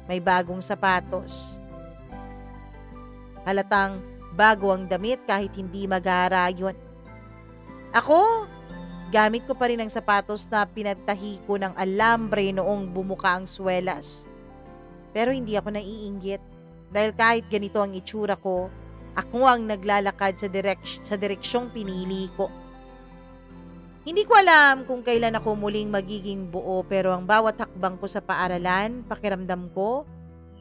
May bagong sapatos. Halatang bago ang damit kahit hindi mag-aarayon. Ako, gamit ko pa rin ang sapatos na pinagtahi ko ng alambre noong bumuka ang swelas. Pero hindi ako naiinggit dahil kahit ganito ang itsura ko, ako ang naglalakad sa direksyong pinili ko. Hindi ko alam kung kailan ako muling magiging buo, pero ang bawat hakbang ko sa paaralan, pakiramdam ko,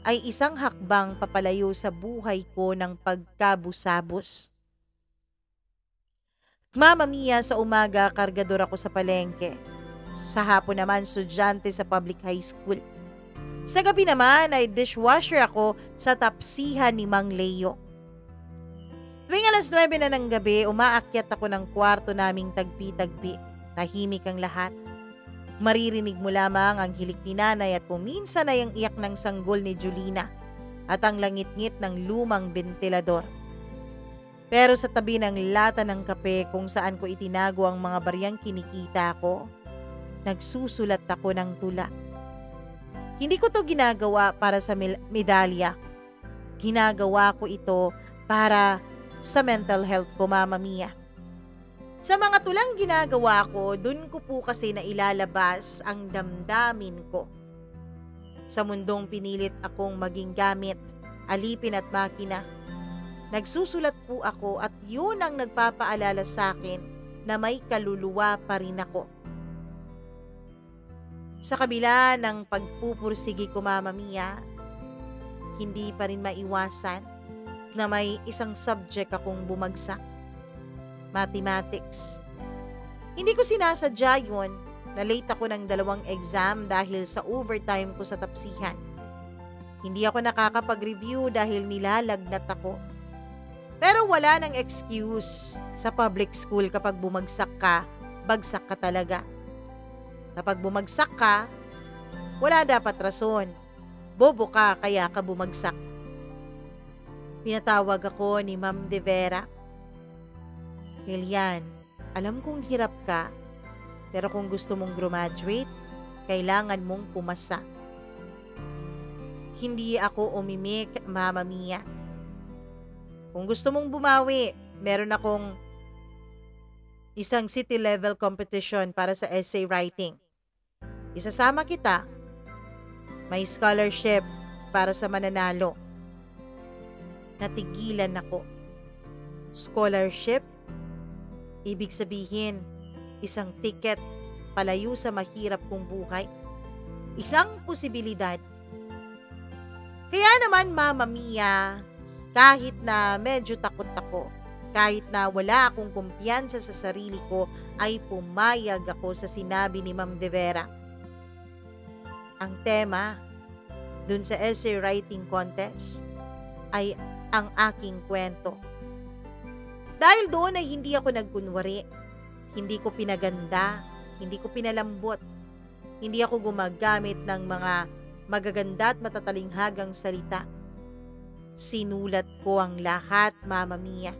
ay isang hakbang papalayo sa buhay ko ng pagkabusabos. Mama Mia, sa umaga, kargador ako sa palengke. Sa hapon naman, estudyante sa public high school. Sa gabi naman ay dishwasher ako sa tapsihan ni Mang Leo. Tuwing alas 9 na ng gabi, umaakyat ako ng kwarto naming tagpi-tagpi. Tahimik ang lahat. Maririnig mo lamang ang hilik ni nanay at kuminsan ay ang iyak ng sanggol ni Julina at ang langit-ngit ng lumang ventilador. Pero sa tabi ng lata ng kape kung saan ko itinago ang mga baryang kinikita ko, nagsusulat ako ng tula. Hindi ko to ginagawa para sa medalya. Ginagawa ko ito para sa mental health ko, Mama Mia. Sa mga tulang ginagawa ko, dun ko po kasi na ilalabas ang damdamin ko. Sa mundong pinilit akong maging gamit, alipin at makina, nagsusulat po ako at yun ang nagpapaalala sa akin na may kaluluwa pa rin ako. Sa kabila ng pagpupursigi ko, Mama Mia, hindi pa rin maiwasan na may isang subject akong bumagsak. Mathematics. Hindi ko sinasadya yun na late ako ng 2 exam dahil sa overtime ko sa tapsihan. Hindi ako nakakapag-review dahil nilalagnat ako. Pero wala nang excuse. Sa public school kapag bumagsak ka, bagsak ka talaga. Kapag bumagsak ka, wala dapat rason. Bobo ka kaya ka bumagsak. Pinatawag ako ni Ma'am De Vera. Lilian, alam kong hirap ka, pero kung gusto mong graduate, kailangan mong pumasa. Hindi ako umimik, Mama Mia. Kung gusto mong bumawi, meron akong isang city level competition para sa essay writing. Isasama kita. May scholarship para sa mananalo. Natigilan ako. Scholarship? Ibig sabihin, isang ticket palayo sa mahirap kong buhay. Isang posibilidad. Kaya naman, Mama Mia, kahit na medyo takot ako, kahit na wala akong kumpiyansa sa sarili ko, ay pumayag ako sa sinabi ni Ma'am De Vera. Ang tema dun sa essay writing contest ay ang aking kwento. Dahil doon ay hindi ako nagkunwari, hindi ko pinaganda, hindi ko pinalambot, hindi ako gumagamit ng mga magaganda at matatalinghagang salita. Sinulat ko ang lahat, Mama Mia.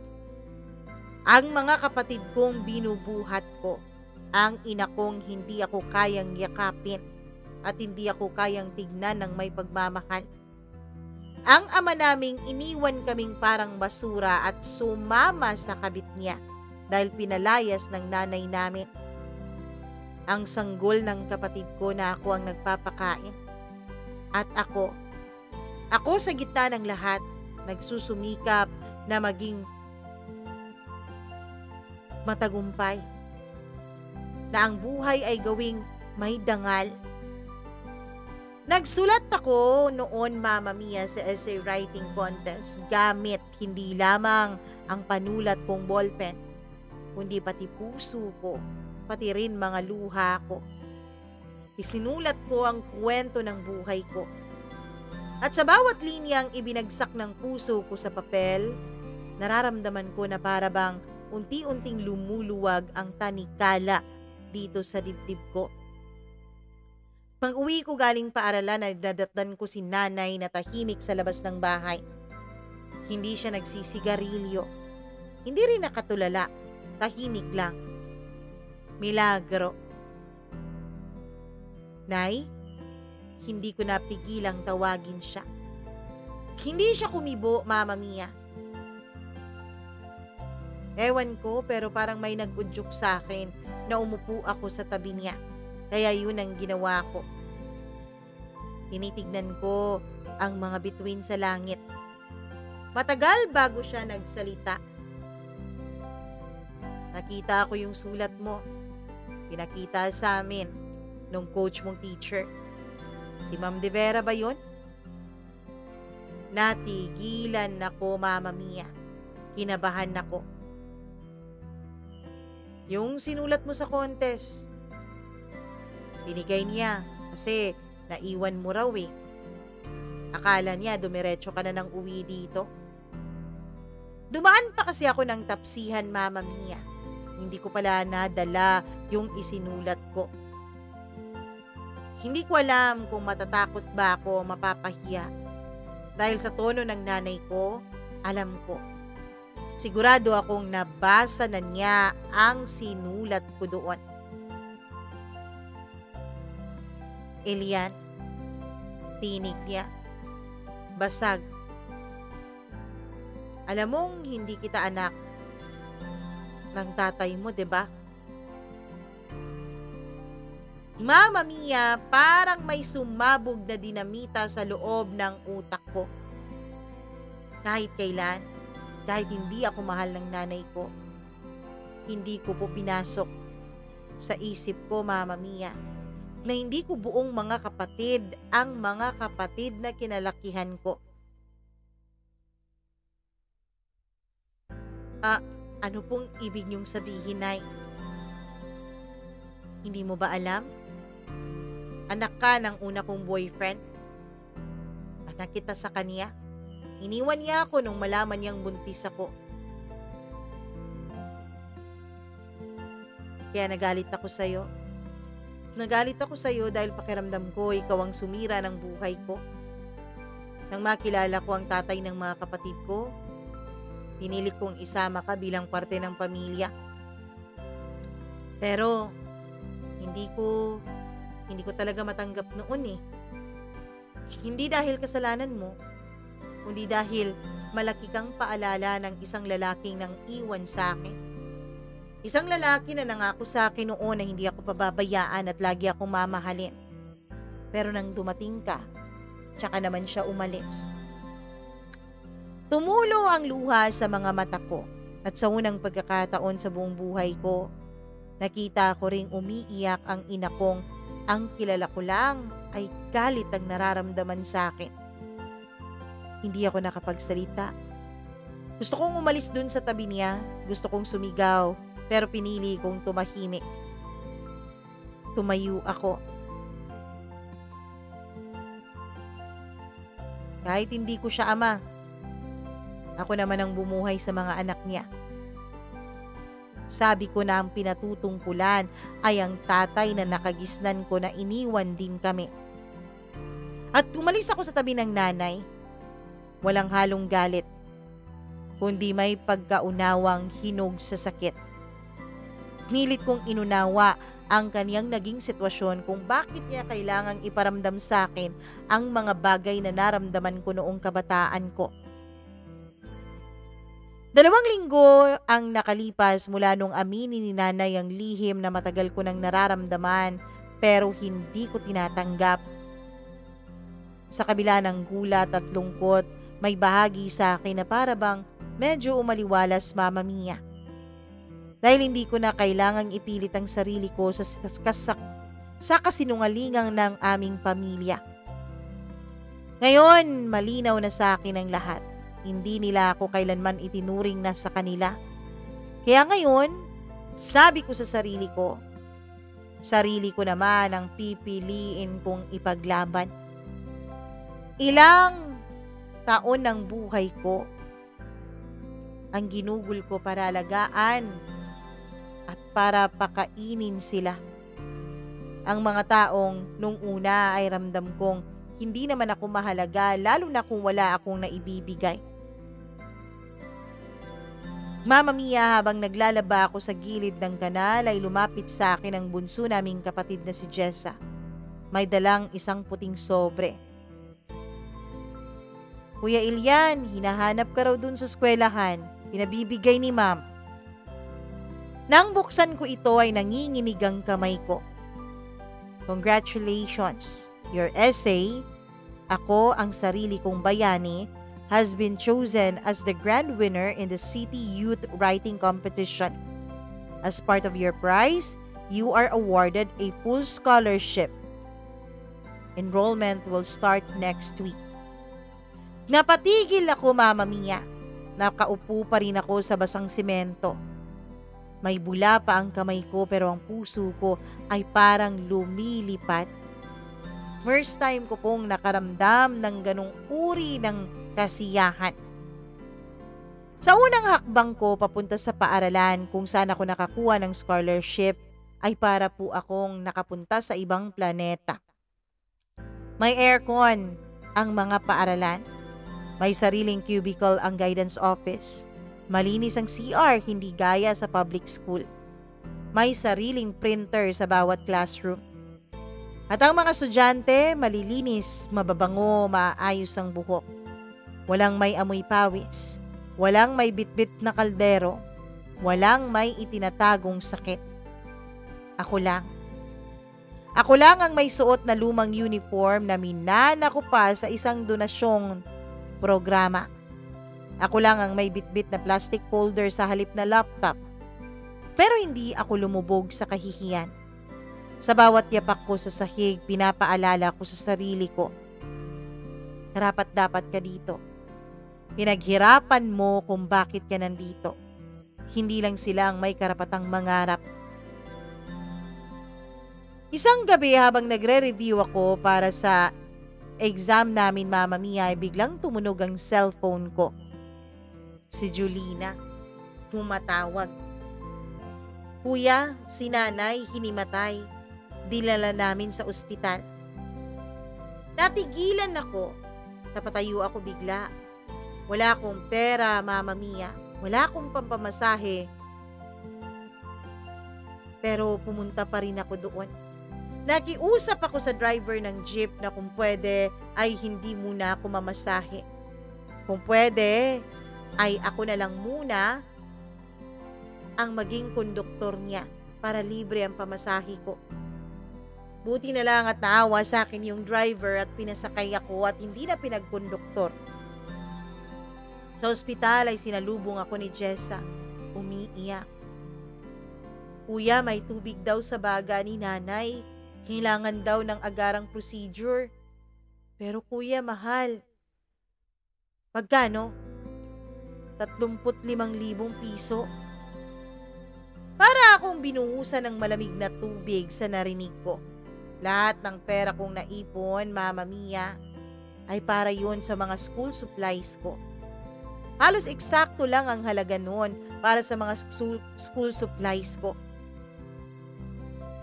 Ang mga kapatid kong binubuhat ko, ang ina kong hindi ako kayang yakapin at hindi ako kayang tignan ng may pagmamahal. Ang ama naming iniwan kaming parang basura at sumama sa kabit niya dahil pinalayas ng nanay namin. Ang sanggol ng kapatid ko na ako ang nagpapakain. At ako sa gitna ng lahat, nagsusumikap na maging matagumpay. na ang buhay ay gawing may dangal. Nagsulat ako noon, Mama Mia, sa essay writing contest gamit hindi lamang ang panulat kong ballpen, kundi pati puso ko, pati rin mga luha ko. Isinulat ko ang kwento ng buhay ko. At sa bawat linyang ibinagsak ng puso ko sa papel, nararamdaman ko na para bang unti-unting lumuluwag ang tanikala dito sa dibdib ko. Pag-uwi ko galing paaralan, nagdadatnan ko si nanay na tahimik sa labas ng bahay. Hindi siya nagsisigarilyo. Hindi rin nakatulala. Tahimik lang. Milagro. Nay, hindi ko napigilang tawagin siya. Hindi siya kumibo, Mama Mia. Ewan ko, pero parang may nag-udyok sa akin na umupo ako sa tabi niya. Kaya yun ang ginawa ko. Tinitignan ko ang mga bituin sa langit. Matagal bago siya nagsalita. Nakita ko yung sulat mo. Pinakita sa amin nung coach mong teacher. Si Ma'am De Vera ba yun? Natigilan ako, Mama Mia. Kinabahan ako. Yung sinulat mo sa contest, binigay niya kasi naiwan mo raw eh. Akala niya dumiretso ka na ng uwi dito. Dumaan pa kasi ako ng tapsihan, Mama Mia. Hindi ko pala nadala yung isinulat ko. Hindi ko alam kung matatakot ba ako o mapapahiya. Dahil sa tono ng nanay ko, alam ko. Sigurado akong nabasa na niya ang sinulat ko doon. Elian, tinig niya. Basag. Alam mong hindi kita anak ng tatay mo, 'di ba? Mama Mia, parang may sumabog na dinamita sa loob ng utak ko. Kahit kailan, kahit hindi ako mahal ng nanay ko, hindi ko po pinasok sa isip ko, Mama Mia, na hindi ko buong mga kapatid ang mga kapatid na kinalakihan ko. Ano pong ibig niyong sabihin, Nay? Hindi mo ba alam? Anak ka ng una kong boyfriend. Anak kita sa kanya. Iniwan niya ako nung malaman niyang buntis ako. Kaya nagalit ako sa'yo. Nagalit ako sa'yo dahil pakiramdam ko ikaw ang sumira ng buhay ko. Nang makilala ko ang tatay ng mga kapatid ko, pinilit kong isama ka bilang parte ng pamilya. Pero hindi ko talaga matanggap noon eh. Hindi dahil kasalanan mo, kundi dahil malaki kang paalala ng isang lalaking nang iwan sa akin. Isang lalaki na nangako sa akin noon na hindi ako pababayaan at lagi akong mamahalin. Pero nang dumating ka, tsaka naman siya umalis. Tumulo ang luha sa mga mata ko at sa unang pagkakataon sa buong buhay ko, nakita ko ring umiiyak ang ina kong ang kilala ko lang ay galit ang nararamdaman sa akin. Hindi ako nakapagsalita. Gusto kong umalis dun sa tabi niya, gusto kong sumigaw, pero pinili kong tumahimik. Tumayo ako. Kahit hindi ko siya ama, ako naman ang bumuhay sa mga anak niya. Sabi ko na ang pinatutungkulan ay ang tatay na nakagisnan ko na iniwan din kami. At tumalis ako sa tabi ng nanay. Walang halong galit, kundi may pagkaunawang hinog sa sakit. Pinilit kong inunawa ang kaniyang naging sitwasyon kung bakit niya kailangang iparamdam sa akin ang mga bagay na naramdaman ko noong kabataan ko. 2 linggo ang nakalipas mula nung aminin ni nanay ang lihim na matagal ko nang nararamdaman pero hindi ko tinatanggap. Sa kabila ng gulat at lungkot, may bahagi sa akin na para bang medyo umaliwalas, Mama Mia. Dahil hindi ko na kailangang ipilit ang sarili ko sa kasinungalingang ng aming pamilya. Ngayon, malinaw na sa akin ang lahat. Hindi nila ako kailanman itinuring na sa kanila. Kaya ngayon, sabi ko sa sarili ko naman ang pipiliin kong ipaglaban. Ilang taon ng buhay ko ang ginugol ko para alagaan at para pakainin sila. Ang mga taong nung una ay ramdam kong hindi naman ako mahalaga, lalo na kung wala akong naibibigay. Mama Mia, habang naglalaba ako sa gilid ng kanal ay lumapit sa akin ang bunso naming kapatid na si Jessa. May dalang isang puting sobre. Kuya Ilian, hinahanap ka raw dun sa eskwelahan. Pinabibigay ni Ma'am. Nang buksan ko ito ay nanginginig ang kamay ko. Congratulations! Your essay, Ako ang Sarili Kong Bayani, has been chosen as the grand winner in the City Youth Writing Competition. As part of your prize, you are awarded a full scholarship. Enrollment will start next week. Napatigil ako, Mama Mia. Nakaupo pa rin ako sa basang simento. May bula pa ang kamay ko pero ang puso ko ay parang lumilipat. First time ko pong nakaramdam ng ganong uri ng kasiyahan. Sa unang hakbang ko papunta sa paaralan kung saan ako nakakuha ng scholarship ay para po akong nakapunta sa ibang planeta. May aircon ang mga paaralan. May sariling cubicle ang guidance office. Malinis ang CR, hindi gaya sa public school. May sariling printer sa bawat classroom. At ang mga estudyante, malilinis, mababango, maayos ang buhok. Walang may amoy pawis. Walang may bitbit na kaldero. Walang may itinatagong sakit. Ako lang. Ako lang ang may suot na lumang uniform na minana ko pa sa isang donasyong programa. Ako lang ang may bitbit na plastic folder sa halip na laptop. Pero hindi ako lumubog sa kahihiyan. Sa bawat yapak ko sa sahig, pinapaalala ko sa sarili ko. Karapat-dapat ka dito. Pinaghirapan mo kung bakit ka nandito. Hindi lang sila ang may karapatang mangarap. Isang gabi habang nagre-review ako para sa exam namin, Mama Mia, ay biglang tumunog ang cellphone ko. Si Julina, tumatawag. Kuya, si nanay hinimatay. Dinala namin sa ospital. Natigilan ako. Napatayo ako bigla. Wala akong pera, Mama Mia. Wala akong pampamasahe. Pero pumunta pa rin ako doon. Nakiusap ako sa driver ng jeep na kung pwede ay hindi muna ako mamasahe. Kung pwede ay ako na lang muna ang maging konduktor niya para libre ang pamasahe ko. Buti na lang at naawa sa akin yung driver at pinasakay ako at hindi na pinagkonduktor. Sa ospital ay sinalubong ako ni Jessa. Umiiyak. Kuya, may tubig daw sa baga ni nanay. Kailangan daw ng agarang procedure. Pero kuya, mahal. Magkano? 35,000 piso. Para akong binuhusan ng malamig na tubig sa narinig ko. Lahat ng pera kong naipon, Mama Mia, ay para yun sa mga school supplies ko. Halos eksakto lang ang halaga noon para sa mga school supplies ko.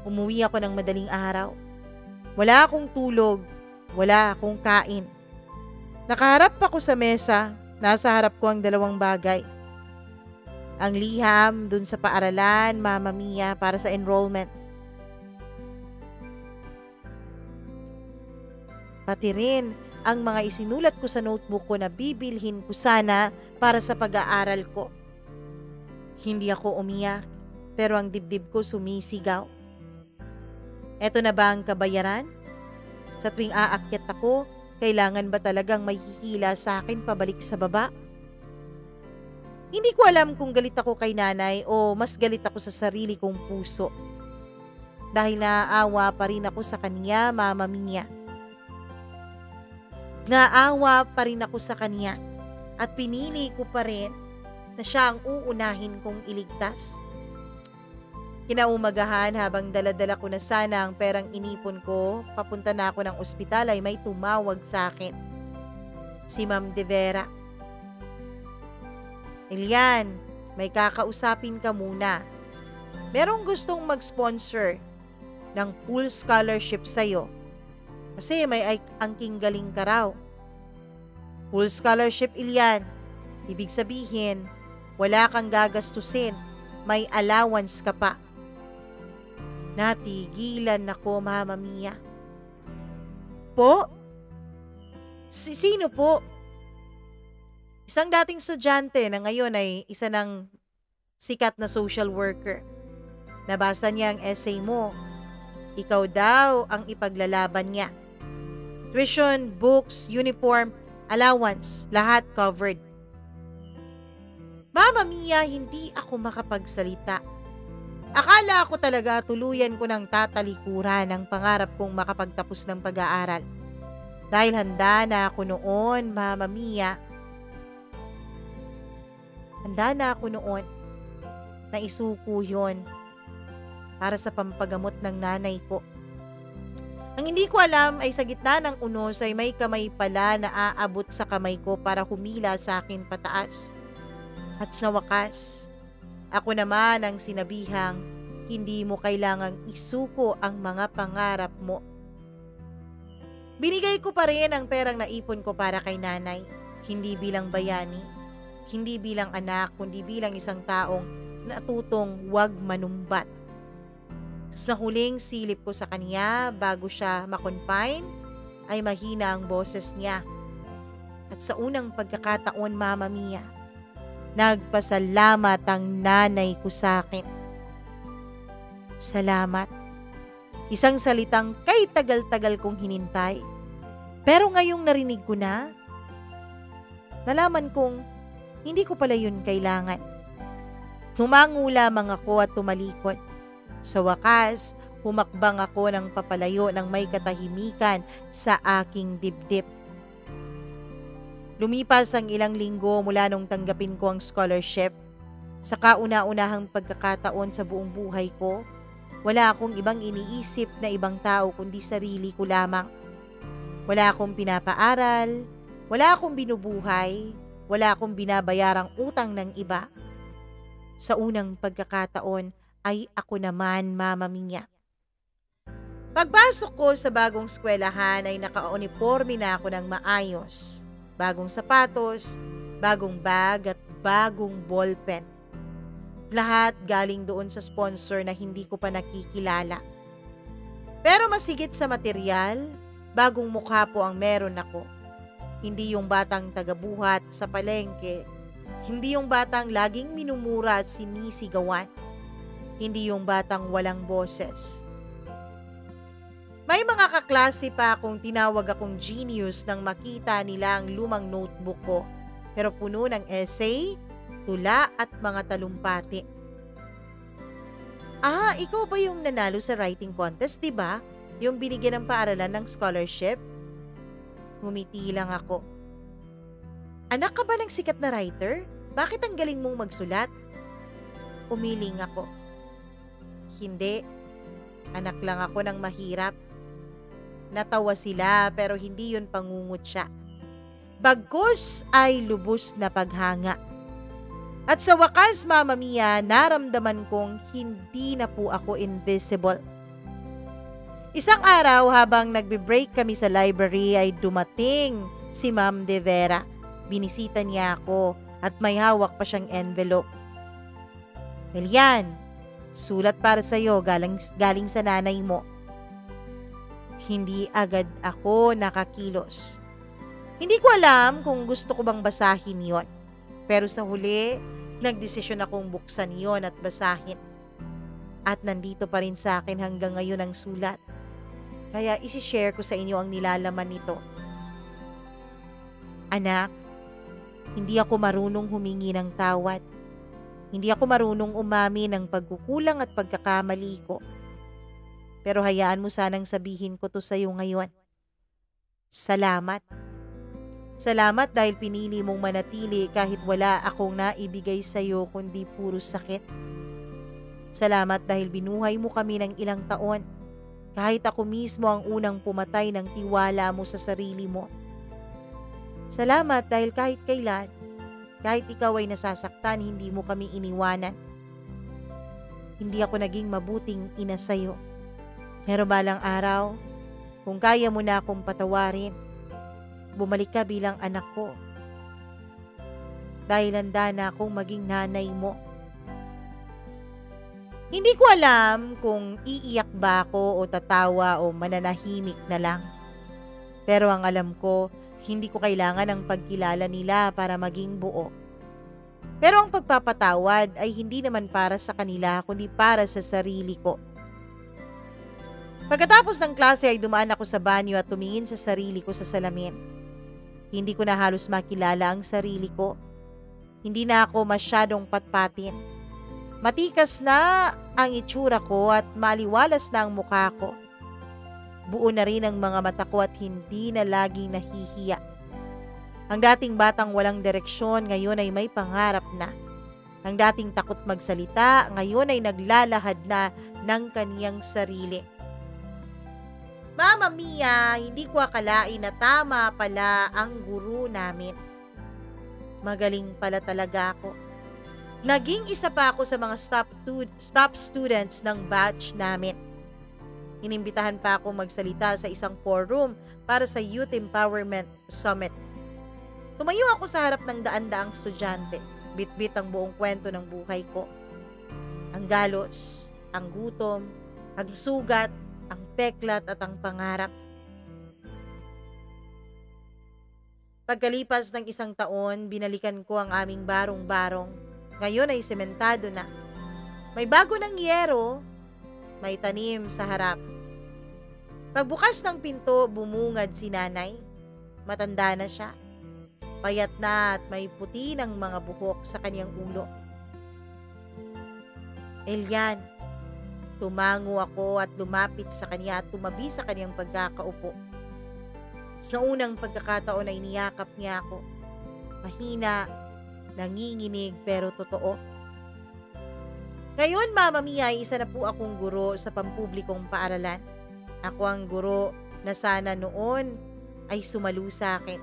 Umuwi ako ng madaling araw. Wala akong tulog, wala akong kain. Nakaharap ako sa mesa, nasa harap ko ang dalawang bagay. Ang liham dun sa paaralan, Mama Mia, para sa enrollment. Pati rin ang mga isinulat ko sa notebook ko na bibilhin ko sana para sa pag-aaral ko. Hindi ako umiyak, pero ang dibdib ko sumisigaw. Eto na ba ang kabayaran? Sa tuwing aakyat ako, kailangan ba talagang may hihila sa akin pabalik sa baba? Hindi ko alam kung galit ako kay nanay o mas galit ako sa sarili kong puso. Dahil naaawa pa rin ako sa kanya, Mama Mia. Naawa pa rin ako sa kanya at pinili ko pa rin na siya ang uunahin kong iligtas. Kinaumagahan habang daladala ko na sana ang perang inipon ko, papunta na ako ng ospital ay may tumawag sa akin. Si Ma'am De Vera. Elian, may kakausapin ka muna. Merong gustong mag-sponsor ng full scholarship sa'yo. Kasi may angking galing ka raw. Full scholarship, Elian. Ibig sabihin, wala kang gagastusin. May allowance ka pa. Natigilan ako, Mama Mia. Po? Sino po? Isang dating estudyante na ngayon ay isa ng sikat na social worker. Nabasa niya ang essay mo. Ikaw daw ang ipaglalaban niya. Tuition, books, uniform, allowance, lahat covered. Mama Mia, hindi ako makapagsalita. Akala ko talaga tuluyan ko ng tatalikuran ang pangarap kong makapagtapos ng pag-aaral. Dahil handa na ako noon, Mama Mia. Handa na ako noon na isuko yon para sa pampagamot ng nanay ko. Ang hindi ko alam ay sa gitna ng unos ay may kamay pala na aabot sa kamay ko para humila sa akin pataas. At sa wakas, ako naman ang sinabihang hindi mo kailangang isuko ang mga pangarap mo. Binigay ko pa rin ang perang naipon ko para kay nanay, hindi bilang bayani, hindi bilang anak, kundi bilang isang taong natutong wag manumbat. Sa huling silip ko sa kanya bago siya makonfine, ay mahina ang boses niya. At sa unang pagkakataon, Mama Mia, nagpasalamat ang nanay ko sa akin. Salamat. Isang salitang kay tagal-tagal kong hinintay. Pero ngayong narinig ko na, nalaman kong hindi ko pala yun kailangan. Tumango lamang ako at tumalikod. Sa wakas, humakbang ako ng papalayo ng may katahimikan sa aking dibdib. Lumipas ang ilang linggo mula nung tanggapin ko ang scholarship. Sa kauna-unahang pagkakataon sa buong buhay ko, wala akong ibang iniisip na ibang tao kundi sarili ko lamang. Wala akong pinapaaral, wala akong binubuhay, wala akong binabayarang utang ng iba. Sa unang pagkakataon ay ako naman, Mama Mia. Pagpasok ko sa bagong eskwelahan ay naka-uniforme na ako ng maayos. Bagong sapatos, bagong bag at bagong ballpen. Lahat galing doon sa sponsor na hindi ko pa nakikilala. Pero mas higit sa material, bagong mukha po ang meron ako. Hindi yung batang tagabuhat sa palengke. Hindi yung batang laging minumura at sinisigawan. Hindi yung batang walang boses. May mga kaklase pa akong tinawag akong genius nang makita nila ang lumang notebook ko. Pero puno ng essay, tula at mga talumpati. Ah, ikaw ba yung nanalo sa writing contest, diba? Yung binigyan ng paaralan ng scholarship? Ngumiti lang ako. Anak ka ba ng sikat na writer? Bakit ang galing mong magsulat? Umiling ako. Hindi. Anak lang ako ng mahirap. Natawa sila pero hindi yun pangungutya. Bagkus ay lubos na paghanga. At sa wakas, Mama Mia, naramdaman kong hindi na po ako invisible. Isang araw habang nagbe-break kami sa library ay dumating si Ma'am De Vera. Binisita niya ako at may hawak pa siyang envelope. Elian, sulat para sa'yo galing sa nanay mo. Hindi agad ako nakakilos. Hindi ko alam kung gusto ko bang basahin yon. Pero sa huli, nagdesisyon akong buksan yon at basahin. At nandito pa rin sa akin hanggang ngayon ang sulat. Kaya isi-share ko sa inyo ang nilalaman nito. Anak, Hindi ako marunong humingi ng tawad. Hindi ako marunong umami ng pagkukulang at pagkakamali ko. Pero hayaan mo sanang sabihin ko to sa'yo ngayon. Salamat. Salamat dahil pinili mong manatili kahit wala akong naibigay sa'yo kundi puro sakit. Salamat dahil binuhay mo kami ng ilang taon. Kahit ako mismo ang unang pumatay ng tiwala mo sa sarili mo. Salamat dahil kahit kailan, kahit ikaw ay nasasaktan, hindi mo kami iniwanan. Hindi ako naging mabuting ina sa'yo. Pero balang araw, kung kaya mo na akong patawarin, bumalik ka bilang anak ko. Dahil handa na akong maging nanay mo. Hindi ko alam kung iiyak ba ako o tatawa o mananahimik na lang. Pero ang alam ko, hindi ko kailangan ng pagkilala nila para maging buo. Pero ang pagpapatawad ay hindi naman para sa kanila kundi para sa sarili ko. Pagkatapos ng klase ay dumaan ako sa banyo at tumingin sa sarili ko sa salamin. Hindi ko na halos makilala ang sarili ko. Hindi na ako masyadong patpatin. Matikas na ang itsura ko at maliwalas na ang mukha ko. Buo na rin ang mga mata ko at hindi na laging nahihiya. Ang dating batang walang direksyon ngayon ay may pangarap na. Ang dating takot magsalita ngayon ay naglalahad na ng kaniyang sarili. Mama Mia, hindi ko akalain na tama pala ang guro namin. Magaling pala talaga ako. Naging isa pa ako sa mga top students ng batch namin. Inimbitahan pa ako magsalita sa isang forum para sa Youth Empowerment Summit. Tumayo ako sa harap ng daan-daang estudyante. Bit-bit ang buong kwento ng buhay ko. Ang galos, ang gutom, ang sugat, ang peklat at ang pangarap. Pagkalipas ng isang taon, binalikan ko ang aming barong-barong. Ngayon ay sementado na. May bago ng yero, may tanim sa harap. Pagbukas ng pinto, bumungad si nanay. Matanda na siya. Payat na at may puti ng mga buhok sa kanyang ulo. Elian, tumango ako at lumapit sa kanya at tumabi sa kanyang pagkakaupo. Sa unang pagkakataon ay niyakap niya ako. Mahina, nanginginig pero totoo. Ngayon, Mama Mia, ay isa na po akong guro sa pampublikong paaralan. Ako ang guro na sana noon ay sumalo sa akin.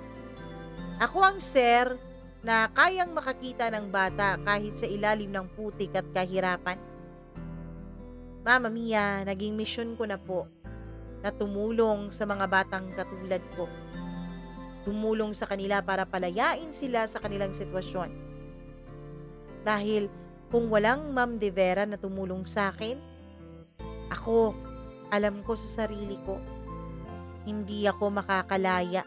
Ako ang sir na kayang makakita ng bata kahit sa ilalim ng putik at kahirapan. Mama Mia, naging misyon ko na po na tumulong sa mga batang katulad ko. Tumulong sa kanila para palayain sila sa kanilang sitwasyon. Dahil kung walang Ma'am De Vera na tumulong sa akin, ako, alam ko sa sarili ko, hindi ako makakalaya.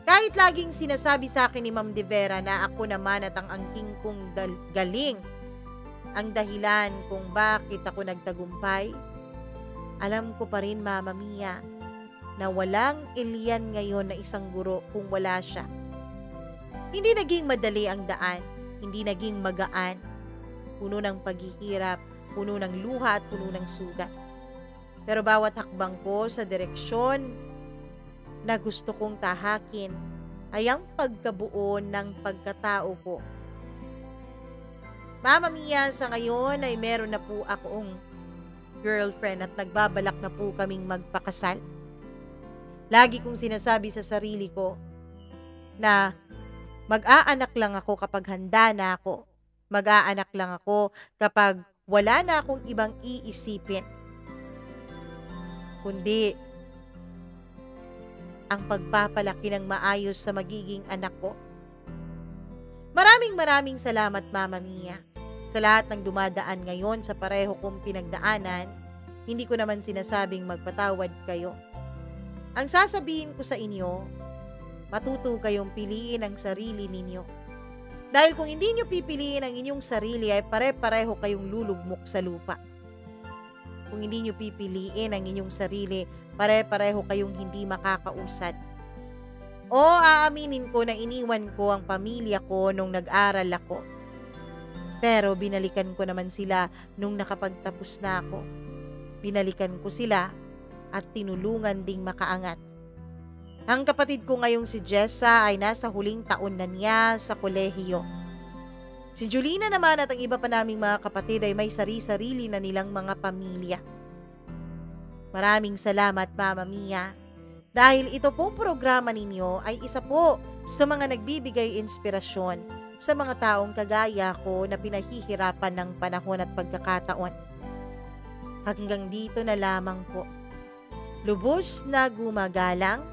Kahit laging sinasabi sa akin ni Ma'am De Vera na ako naman at ang angking kong galing ang dahilan kung bakit ako nagtagumpay, alam ko pa rin, Mama Mia, na walang Elian ngayon na isang guro kung wala siya. Hindi naging madali ang daan, hindi naging magaan, puno ng paghihirap, puno ng luha at puno ng sugat. Pero bawat hakbang ko sa direksyon na gusto kong tahakin ay ang pagkabuo ng pagkatao ko. Mama Mia, sa ngayon ay meron na po akong girlfriend at nagbabalak na po kaming magpakasal. Lagi kong sinasabi sa sarili ko na mag-aanak lang ako kapag handa na ako. Mag-aanak lang ako kapag wala na akong ibang iisipin. Kundi ang pagpapalaki ng maayos sa magiging anak ko. Maraming salamat, Mama Mia. Sa lahat ng dumadaan ngayon sa pareho kong pinagdaanan, hindi ko naman sinasabing magpatawad kayo. Ang sasabihin ko sa inyo, matuto kayong piliin ang sarili ninyo. Dahil kung hindi nyo pipiliin ang inyong sarili ay pare-pareho kayong lulugmok sa lupa. Kung hindi nyo pipiliin ang inyong sarili, pare-pareho kayong hindi makakausad. O aaminin ko na iniwan ko ang pamilya ko nung nag-aral ako. Pero binalikan ko naman sila nung nakapagtapos na ako. Binalikan ko sila at tinulungan ding makaangat. Ang kapatid ko ngayong si Jessa ay nasa huling taon na niya sa kolehiyo. Si Julina naman at ang iba pa naming mga kapatid ay may sari-sarili na nilang mga pamilya. Maraming salamat, Mama Mia. Dahil ito pong programa ninyo ay isa po sa mga nagbibigay inspirasyon sa mga taong kagaya ko na pinahihirapan ng panahon at pagkakataon. Hanggang dito na lamang po. Lubos na gumagalang,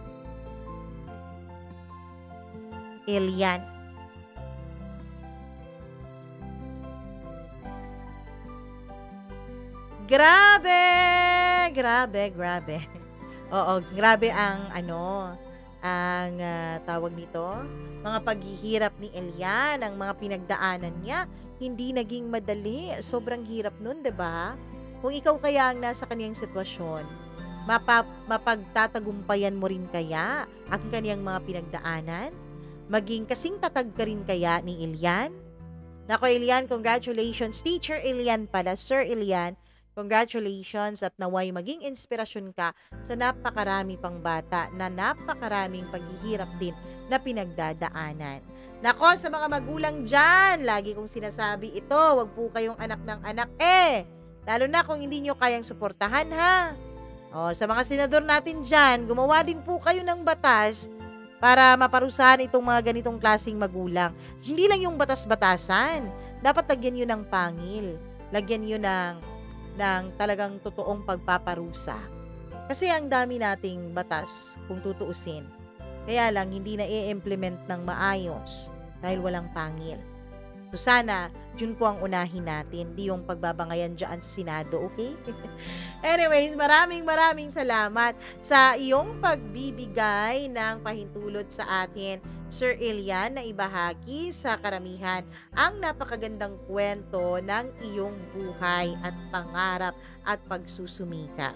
Elian. Grabe! Oo, grabe ang tawag nito, mga paghihirap ni Elian, ang mga pinagdaanan niya, hindi naging madali. Sobrang hirap nun, 'di ba? Kung ikaw kaya ang nasa kaniyang sitwasyon, mapagtatagumpayan mo rin kaya ang kaniyang mga pinagdaanan? Maging kasing tatag ka rin kaya ni Elian? Nako Elian, congratulations. Teacher Elian pala, Sir Elian. Congratulations at naway maging inspirasyon ka sa napakarami pang bata na napakaraming paghihirap din na pinagdadaanan. Nako, sa mga magulang dyan, lagi kong sinasabi ito, wag po kayong anak ng anak lalo na kung hindi nyo kayang suportahan ha. O, sa mga senador natin dyan, gumawa din po kayo ng batas para maparusahan itong mga ganitong klaseng magulang. Hindi lang yung batas-batasan, dapat lagyan nyo ng pangil, lagyan nyo ng talagang totoong pagpaparusa. Kasi ang dami nating batas kung tutuusin. Kaya lang hindi na i-implement ng maayos dahil walang pangil. So sana, yun po ang unahin natin, di yung pagbabangayan dyan sa Senado, okay? Anyways, maraming salamat sa iyong pagbibigay ng pahintulot sa atin, Sir Elian, na ibahagi sa karamihan ang napakagandang kwento ng iyong buhay at pangarap at pagsusumikap.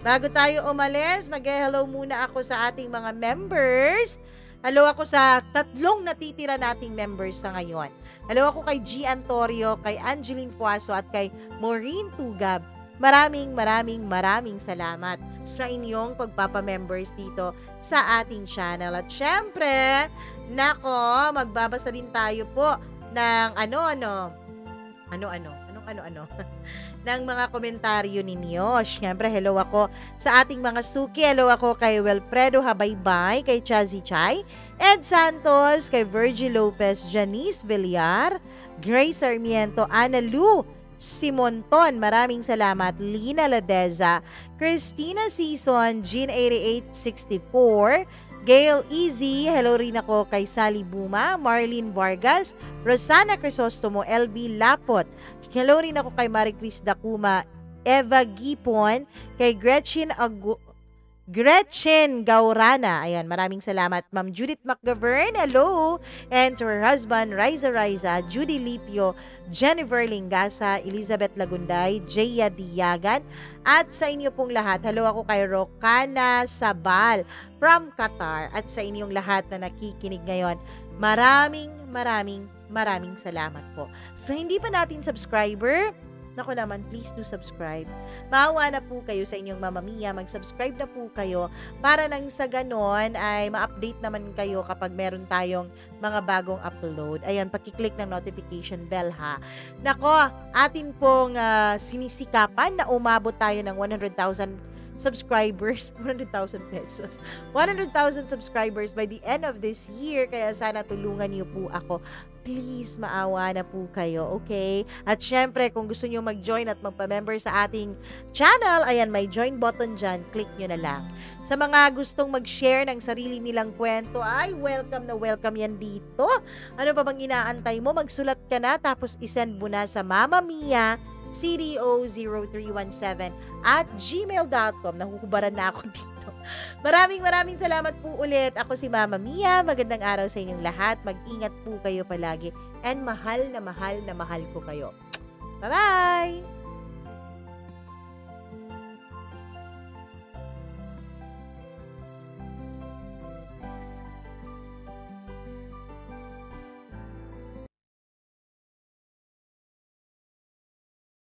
Bago tayo umalis, mag-hello muna ako sa ating mga members. Hello ako sa 3 natitira nating members sa ngayon. Hello ako kay G. Antorio, kay Angeline Puaso at kay Maureen Tugab. Maraming salamat sa inyong pagpapamembers dito sa ating channel. At syempre, magbabasa din tayo po ng ng mga komentaryo ninyo. Syempre, hello ako sa ating mga suki. Hello ako kay Wilfredo Habaybay, kay Chazi Chay, Ed Santos, kay Virgil Lopez, Janice Villar, Grace Sarmiento, Ana Lu, Simonton, maraming salamat, Lina Ladeza, Christina Season, Jean 8864, Gail Easy, hello rin ako kay Sally Buma, Marlene Vargas, Rosana Crisostomo, LB Lapot, hello rin ako kay Marie Chris Dacuma, Eva Gipon, kay Gretchen Gaurana. Ayan, maraming salamat. Ma'am Judith McGovern, hello. And to her husband, Riza, Judy Lipio, Jennifer Lingasa, Elizabeth Lagunday, Jaya Diagan, at sa inyo pong lahat. Hello ako kay Rokana Sabal from Qatar. At sa inyong lahat na nakikinig ngayon, maraming salamat po. Sa hindi pa natin subscriber, naku naman, please do subscribe. Maawa na po kayo sa inyong Mama Mia. Mag-subscribe na po kayo para nang sa ganon ay ma-update naman kayo kapag meron tayong mga bagong upload. Ayan, pakiclick ng notification bell ha. Nako, atin pong sinisikapan na umabot tayo ng 100,000 subscribers, 100,000 pesos, 100,000 subscribers by the end of this year. Kaya sana tulungan niyo po ako. Please, maawa na po kayo, okay? At syempre, kung gusto niyo mag-join at magpa-member sa ating channel, ayan, may join button dyan. Click nyo na lang. Sa mga gustong mag-share ng sarili nilang kwento, ay welcome na welcome yan dito. Ano pa bang inaantay mo? Magsulat ka na, tapos isend mo na sa Mama Mia cdo0317 at gmail.com. Nahuhubaran na ako dito. Maraming salamat po ulit. Ako si Mama Mia. Magandang araw sa inyong lahat. Mag-ingat po kayo palagi. And mahal na mahal ko kayo. Bye-bye!